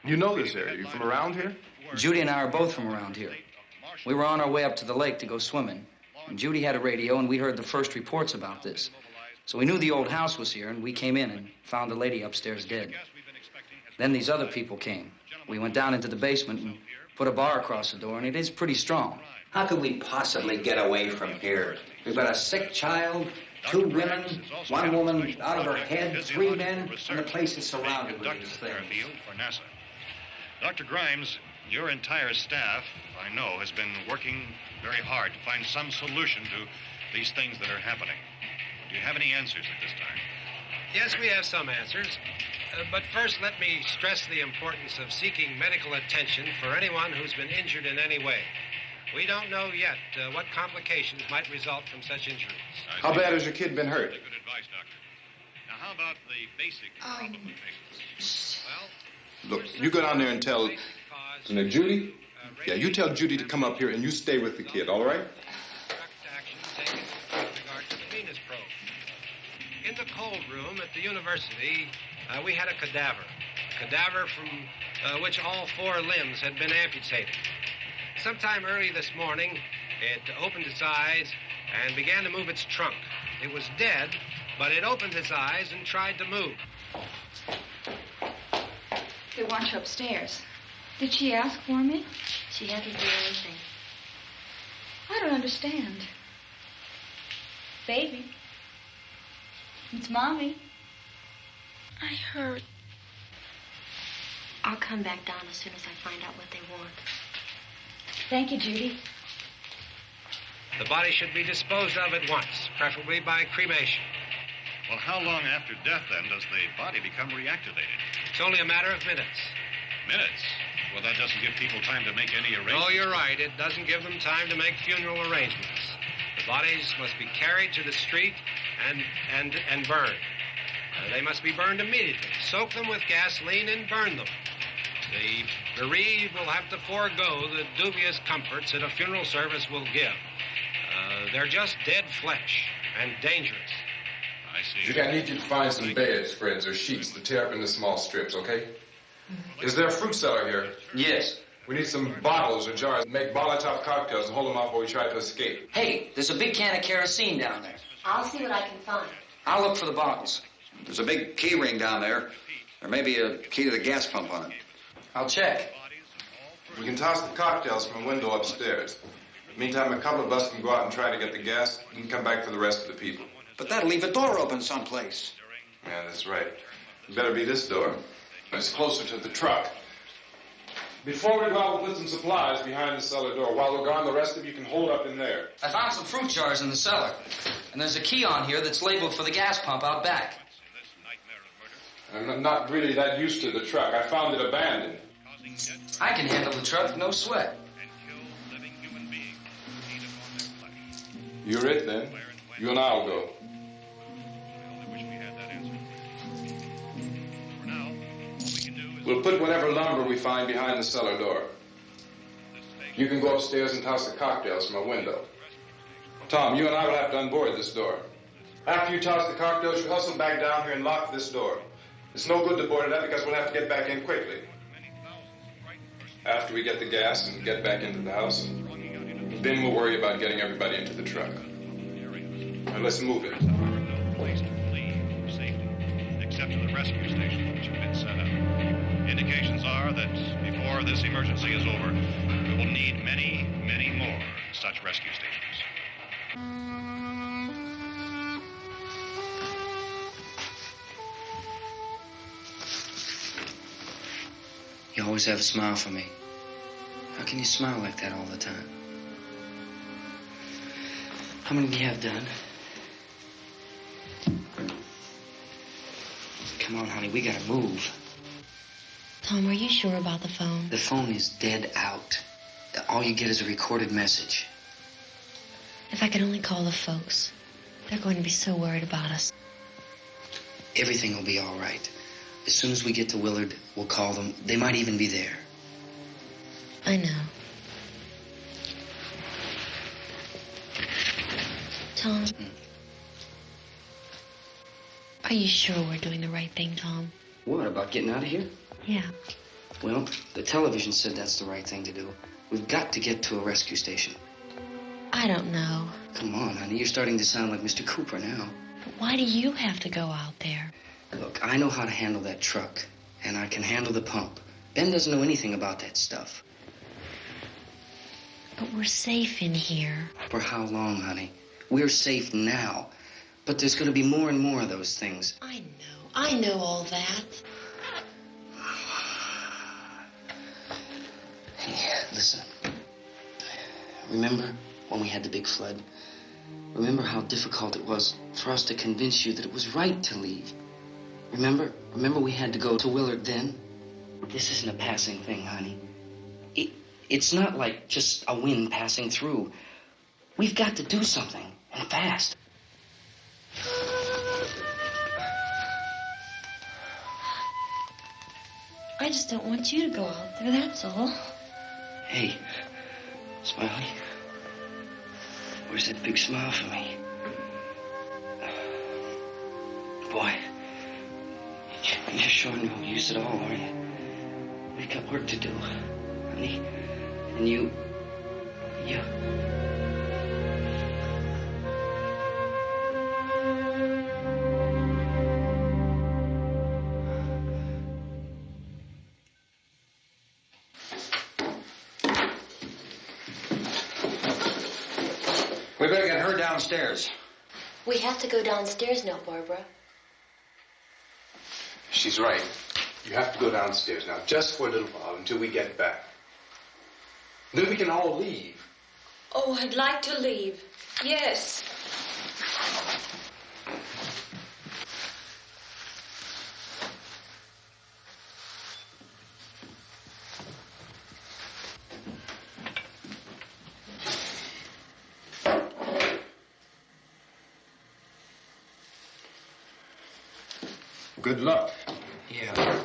You know this area. You from around here? Judy and I are both from around here. We were on our way up to the lake to go swimming, and Judy had a radio, and we heard the first reports about this. So we knew the old house was here, and we came in and found the lady upstairs dead. Then these other people came. We went down into the basement and put a bar across the door, and it is pretty strong. How could we possibly get away from here? We've got a sick child, 2 women, 1 woman out of her head, 3 men, and the place is surrounded with these things. For NASA. Dr. Grimes, your entire staff, I know, has been working very hard to find some solution to these things that are happening. Do you have any answers at this time? Yes, we have some answers. But first, let me stress the importance of seeking medical attention for anyone who's been injured in any way. We don't know yet what complications might result from such injuries. How bad has your kid been hurt? Good advice, Doctor. Now, how about the basic problem we face? Well, Look, you go down there and tell... Judy? Yeah, you tell Judy to come up here and you stay with the kid, all right? Action taken with regard to the Venus probe. In the cold room at the university, we had a cadaver from which all 4 limbs had been amputated. Sometime early this morning, it opened its eyes and began to move its trunk. It was dead, but it opened its eyes and tried to move. They want you upstairs. Did she ask for me? She hasn't done anything. I don't understand. Baby. It's Mommy. I heard. I'll come back down as soon as I find out what they want. Thank you, Judy. The body should be disposed of at once, preferably by cremation. well, how long after death, then, does the body become reactivated? It's only a matter of minutes. Minutes? Well, that doesn't give people time to make any arrangements. No, you're right. It doesn't give them time to make funeral arrangements. The bodies must be carried to the street and burned. They must be burned immediately. Soak them with gasoline and burn them. The bereaved will have to forego the dubious comforts that a funeral service will give. They're just dead flesh and dangerous. I see. Judy, I need you to find some bedspreads or sheets to tear up into small strips, okay? Is there a fruit cellar here? Yes. We need some bottles or jars. Make Molotov cocktails and hold them off while we try to escape. Hey, there's a big can of kerosene down there. I'll see what I can find. I'll look for the bottles. There's a big key ring down there. There may be a key to the gas pump on it. I'll check. We can toss the cocktails from a window upstairs. Meantime, a couple of us can go out and try to get the gas and come back for the rest of the people. But that'll leave a door open someplace. Yeah, that's right. It better be this door. It's closer to the truck. Before we go out, we'll put some supplies behind the cellar door. While we're gone, the rest of you can hold up in there. I found some fruit jars in the cellar. And there's a key on here that's labeled for the gas pump out back. I'm not really that used to the truck. I found it abandoned. I can handle the truck, no sweat. You're it, then. You and I'll go. We'll put whatever lumber we find behind the cellar door. You can go upstairs and toss the cocktails from a window. Tom, you and I will have to unboard this door. After you toss the cocktails, you hustle back down here and lock this door. It's no good to board it up because we'll have to get back in quickly. After we get the gas and get back into the house, then we'll worry about getting everybody into the truck. Now let's move it. to the rescue stations which have been set up. Indications are that before this emergency is over, we will need many, many more such rescue stations. You always have a smile for me. How can you smile like that all the time? How many do you have done? Come on, honey, we gotta move. Tom, are you sure about the phone? The phone is dead out. All you get is a recorded message. If I could only call the folks. They're going to be so worried about us. Everything will be all right. As soon as we get to Willard, we'll call them. They might even be there. I know. Tom, are you sure we're doing the right thing, Tom? What, about getting out of here? Yeah. Well, the television said that's the right thing to do. We've got to get to a rescue station. I don't know. Come on, honey, you're starting to sound like Mr. Cooper now. But why do you have to go out there? Look, I know how to handle that truck, and I can handle the pump. Ben doesn't know anything about that stuff. But we're safe in here. For how long, honey? We're safe now. But there's going to be more and more of those things. I know all that. Hey, listen. Remember when we had the big flood? Remember how difficult it was for us to convince you that it was right to leave? Remember we had to go to Willard then? This isn't a passing thing, honey. It's not like just a wind passing through. We've got to do something, and fast. I just don't want you to go out there, that's all. Hey, Smiley. Where's that big smile for me? Boy, you're sure no use at all, are you? We've got work to do, honey. And you... We better get her downstairs. We have to go downstairs now, Barbara. She's right. You have to go downstairs now, just for a little while, until we get back. Then we can all leave. Oh, I'd like to leave. Yes. Good luck. Yeah.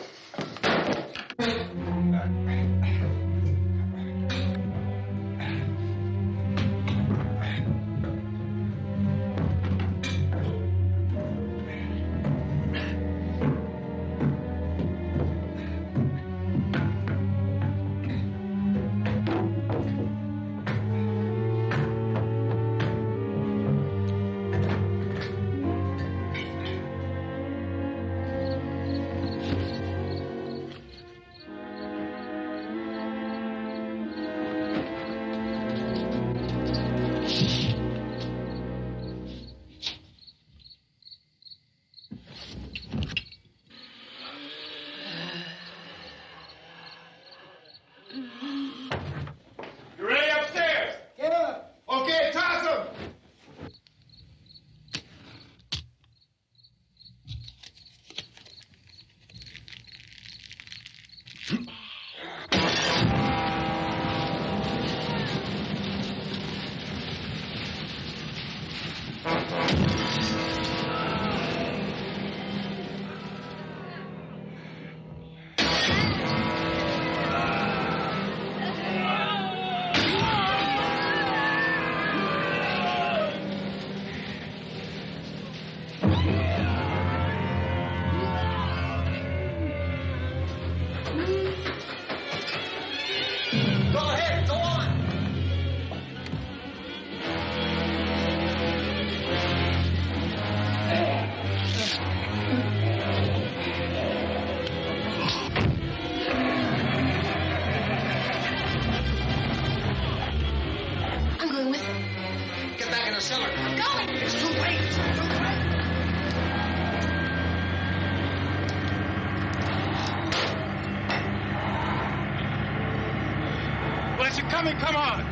coming, come on!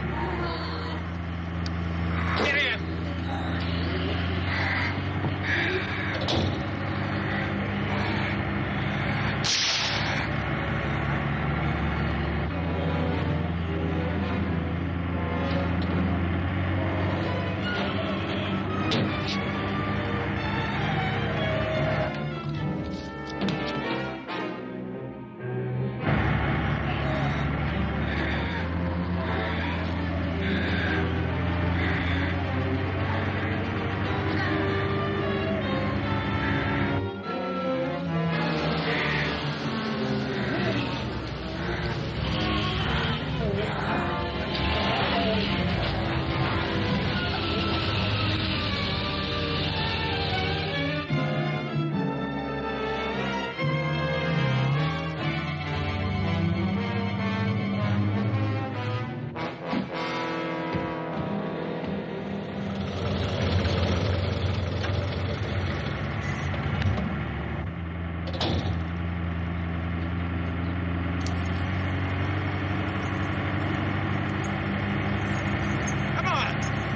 Get in!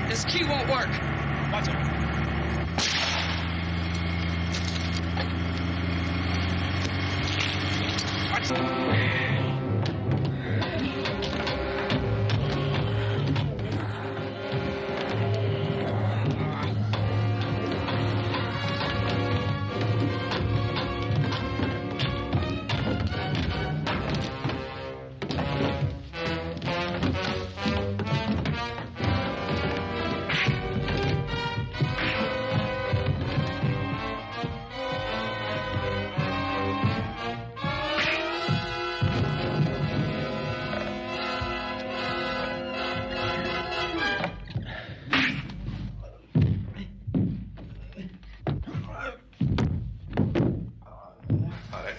This key won't work. Watch it.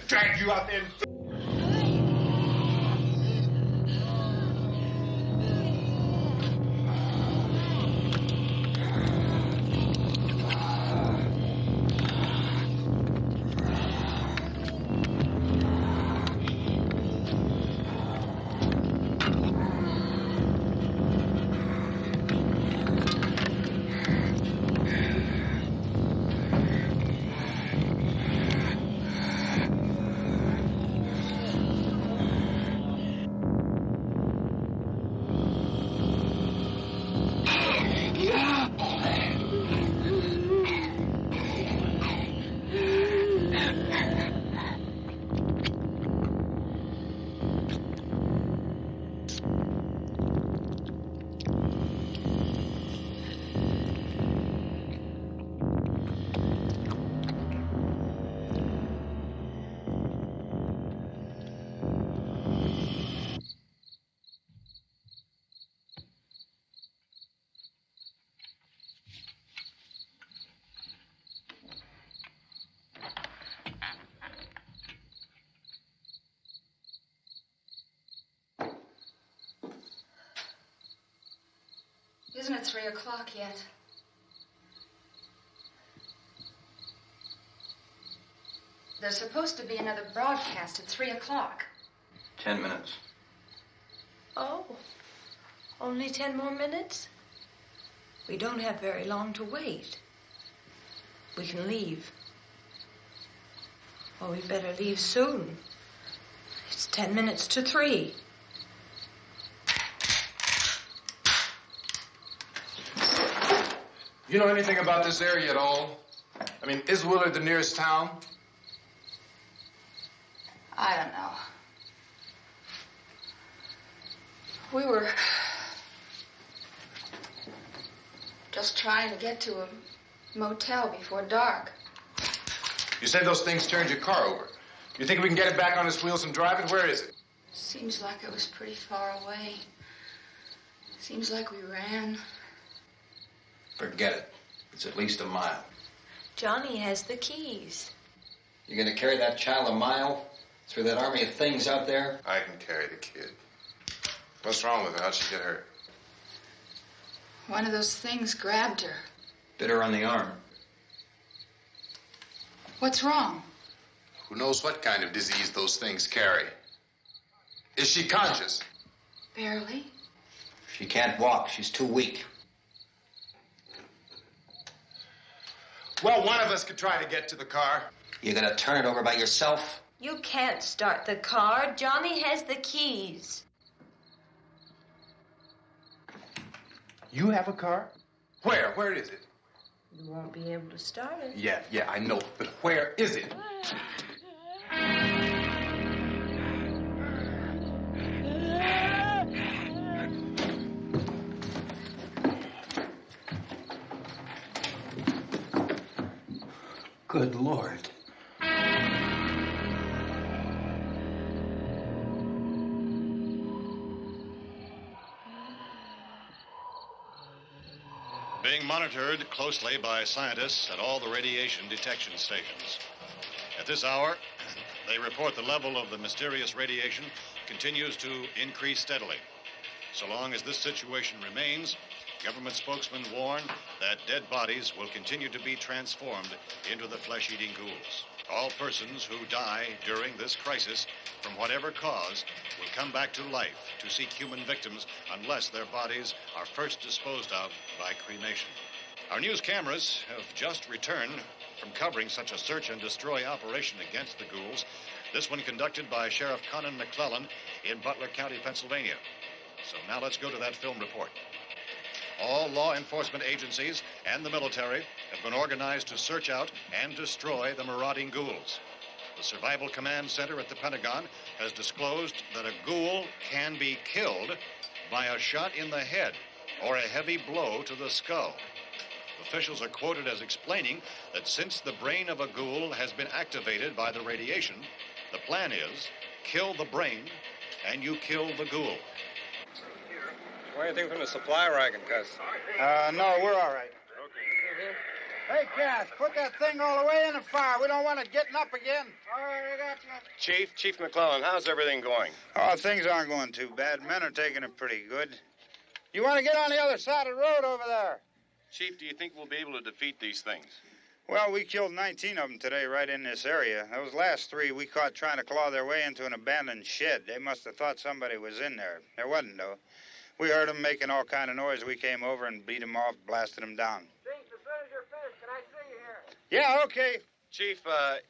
Dragged you out there. Isn't it 3 o'clock yet? There's supposed to be another broadcast at 3 o'clock. 10 minutes. Oh, only 10 more minutes? We don't have very long to wait. We can leave. Well, we better leave soon. It's 10 minutes to 3. You know anything about this area at all? I mean, is Willard the nearest town? I don't know. We were just trying to get to a motel before dark. You said those things turned your car over. You think we can get it back on its wheels and drive it? Where is it? Seems like it was pretty far away. Seems like we ran. Forget it. It's at least a mile. Johnny has the keys. You gonna carry that child a mile through that army of things out there? I can carry the kid. What's wrong with her? How'd she get hurt? One of those things grabbed her. Bit her on the arm. What's wrong? Who knows what kind of disease those things carry? Is she conscious? Barely. She can't walk. She's too weak. Well, one of us could try to get to the car. You gonna turn it over by yourself? You can't start the car. Johnny has the keys. You have a car? Where? Where is it? You won't be able to start it. Yeah, I know. But where is it? Good Lord. Being monitored closely by scientists at all the radiation detection stations. At this hour, they report the level of the mysterious radiation continues to increase steadily. So long as this situation remains, government spokesmen warn that dead bodies will continue to be transformed into the flesh-eating ghouls. All persons who die during this crisis, from whatever cause, will come back to life to seek human victims unless their bodies are first disposed of by cremation. Our news cameras have just returned from covering such a search and destroy operation against the ghouls, this one conducted by Sheriff Conan McClellan in Butler County, Pennsylvania. So now let's go to that film report. All law enforcement agencies and the military have been organized to search out and destroy the marauding ghouls. The Survival Command Center at the Pentagon has disclosed that a ghoul can be killed by a shot in the head or a heavy blow to the skull. Officials are quoted as explaining that since the brain of a ghoul has been activated by the radiation, the plan is kill the brain and you kill the ghoul. Want anything from the supply wagon, Cuz? No, we're all right. Hey, Cass, put that thing all the way in the fire. We don't want it getting up again. All right, I got you. Chief McClellan, how's everything going? Oh, things aren't going too bad. Men are taking it pretty good. You want to get on the other side of the road over there? Chief, do you think we'll be able to defeat these things? Well, we killed 19 of them today right in this area. Those last 3 we caught trying to claw their way into an abandoned shed. They must have thought somebody was in there. There wasn't, though. We heard them making all kind of noise. We came over and beat them off, blasted them down. Chief, as soon as you're finished, can I see you here? Yeah, okay. Chief,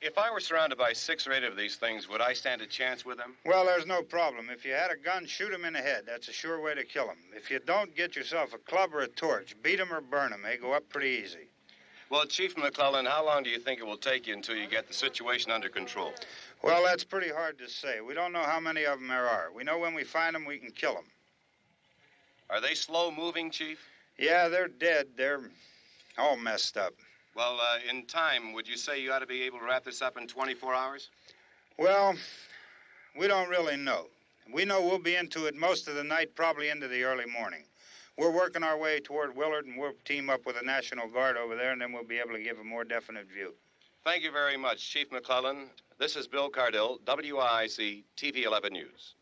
if I were surrounded by 6 or 8 of these things, would I stand a chance with them? Well, there's no problem. If you had a gun, shoot them in the head. That's a sure way to kill them. If you don't, get yourself a club or a torch. Beat them or burn them. They go up pretty easy. Well, Chief McClellan, how long do you think it will take you until you get the situation under control? Well, that's pretty hard to say. We don't know how many of them there are. We know when we find them, we can kill them. Are they slow-moving, Chief? Yeah, they're dead. They're all messed up. Well, in time, would you say you ought to be able to wrap this up in 24 hours? Well, we don't really know. We know we'll be into it most of the night, probably into the early morning. We're working our way toward Willard, and we'll team up with the National Guard over there, and then we'll be able to give a more definite view. Thank you very much, Chief McClellan. This is Bill Cardill, WIC TV 11 News.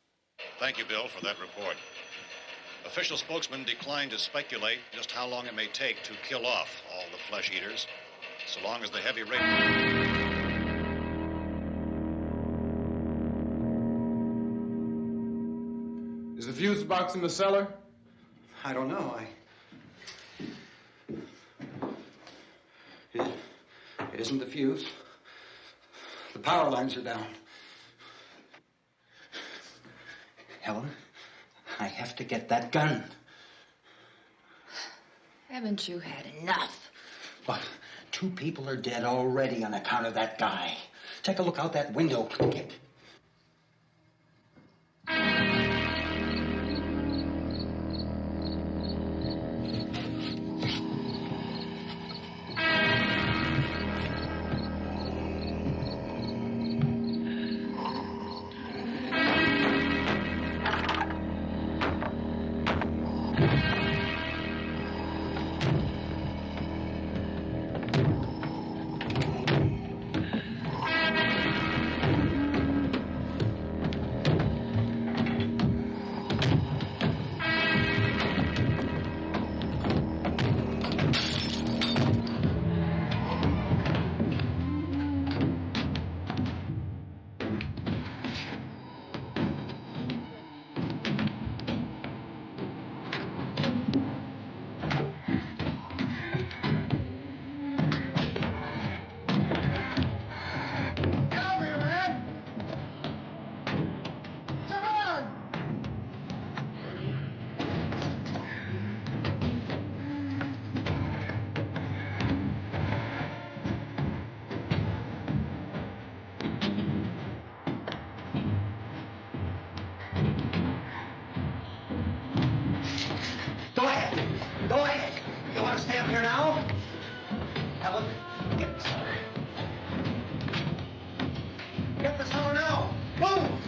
Thank you, Bill, for that report. Official spokesmen declined to speculate just how long it may take to kill off all the flesh eaters, so long as the heavy rain... Is the fuse box in the cellar? I don't know. It isn't the fuse. The power lines are down. Helen, I have to get that gun. Haven't you had enough? But 2 people are dead already on account of that guy. Take a look out that window. Get. here now. Helen, get the cellar. Get the cellar now. Move!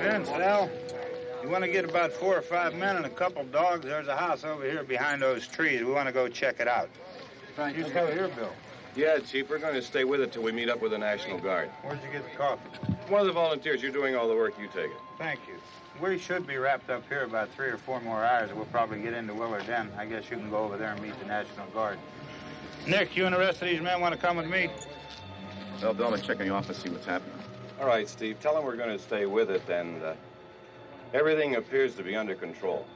Vince, Al, you want to get about 4 or 5 men and a couple dogs? There's a house over here behind those trees. We want to go check it out. You stay here, Bill. Yeah, Chief, we're going to stay with it till we meet up with the National Guard. Where'd you get the coffee? One of the volunteers. You're doing all the work. You take it. Thank you. We should be wrapped up here about 3 or 4 more hours. We'll probably get into Willard Den. I guess you can go over there and meet the National Guard. Nick, you and the rest of these men want to come with me? Well, Bill, I'm checking the office, see what's happening. All right, Steve. Tell them we're going to stay with it, and everything appears to be under control.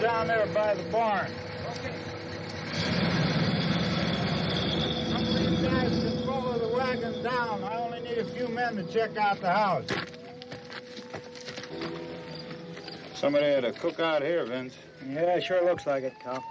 Down there by the barn. Okay. Some of these guys can follow the wagon down. I only need a few men to check out the house. Somebody had a cookout here, Vince. Yeah, sure looks like it, Cal.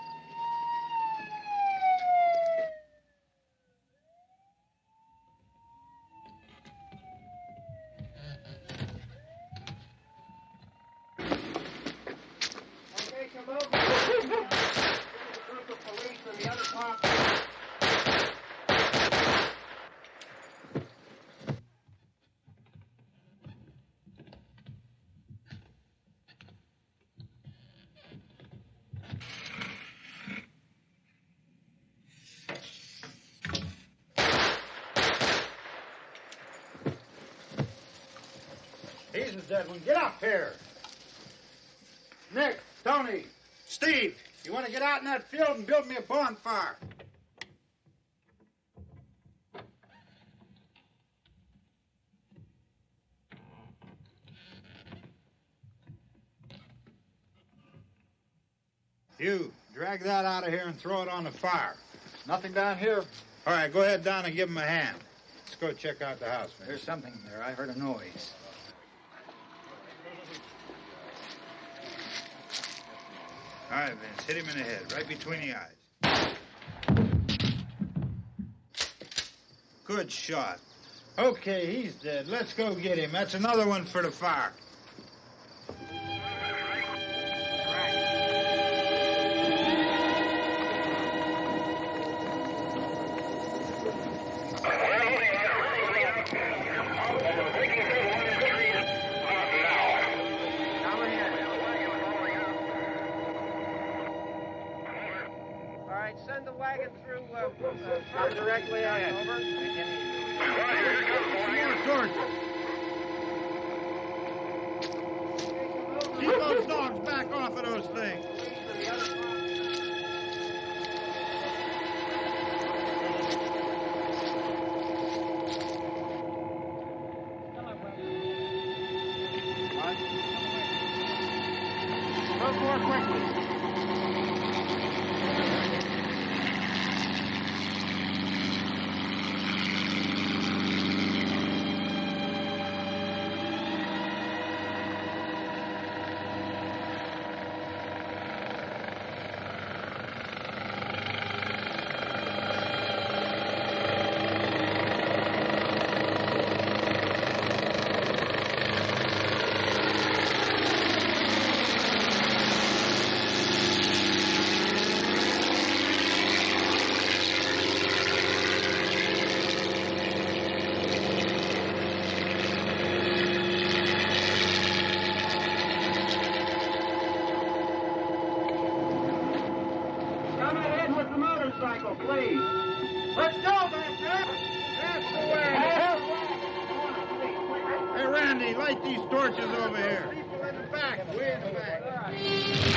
He's the dead one. Get up here. Nick, Tony, Steve, you want to get out in that field and build me a bonfire? You, drag that out of here and throw it on the fire. Nothing down here. All right, go ahead down and give him a hand. Let's go check out the house, man. There's something there. I heard a noise. All right, Vince, hit him in the head, right between the eyes. Good shot. Okay, he's dead. Let's go get him. That's another one for the fire. Send the wagon through directly out. Over. Keep those dogs back off of those things. Move more quickly. Please. Let's go, back there. That's the way. Hey, Randy, light these torches over here. People in the back. Way in the back.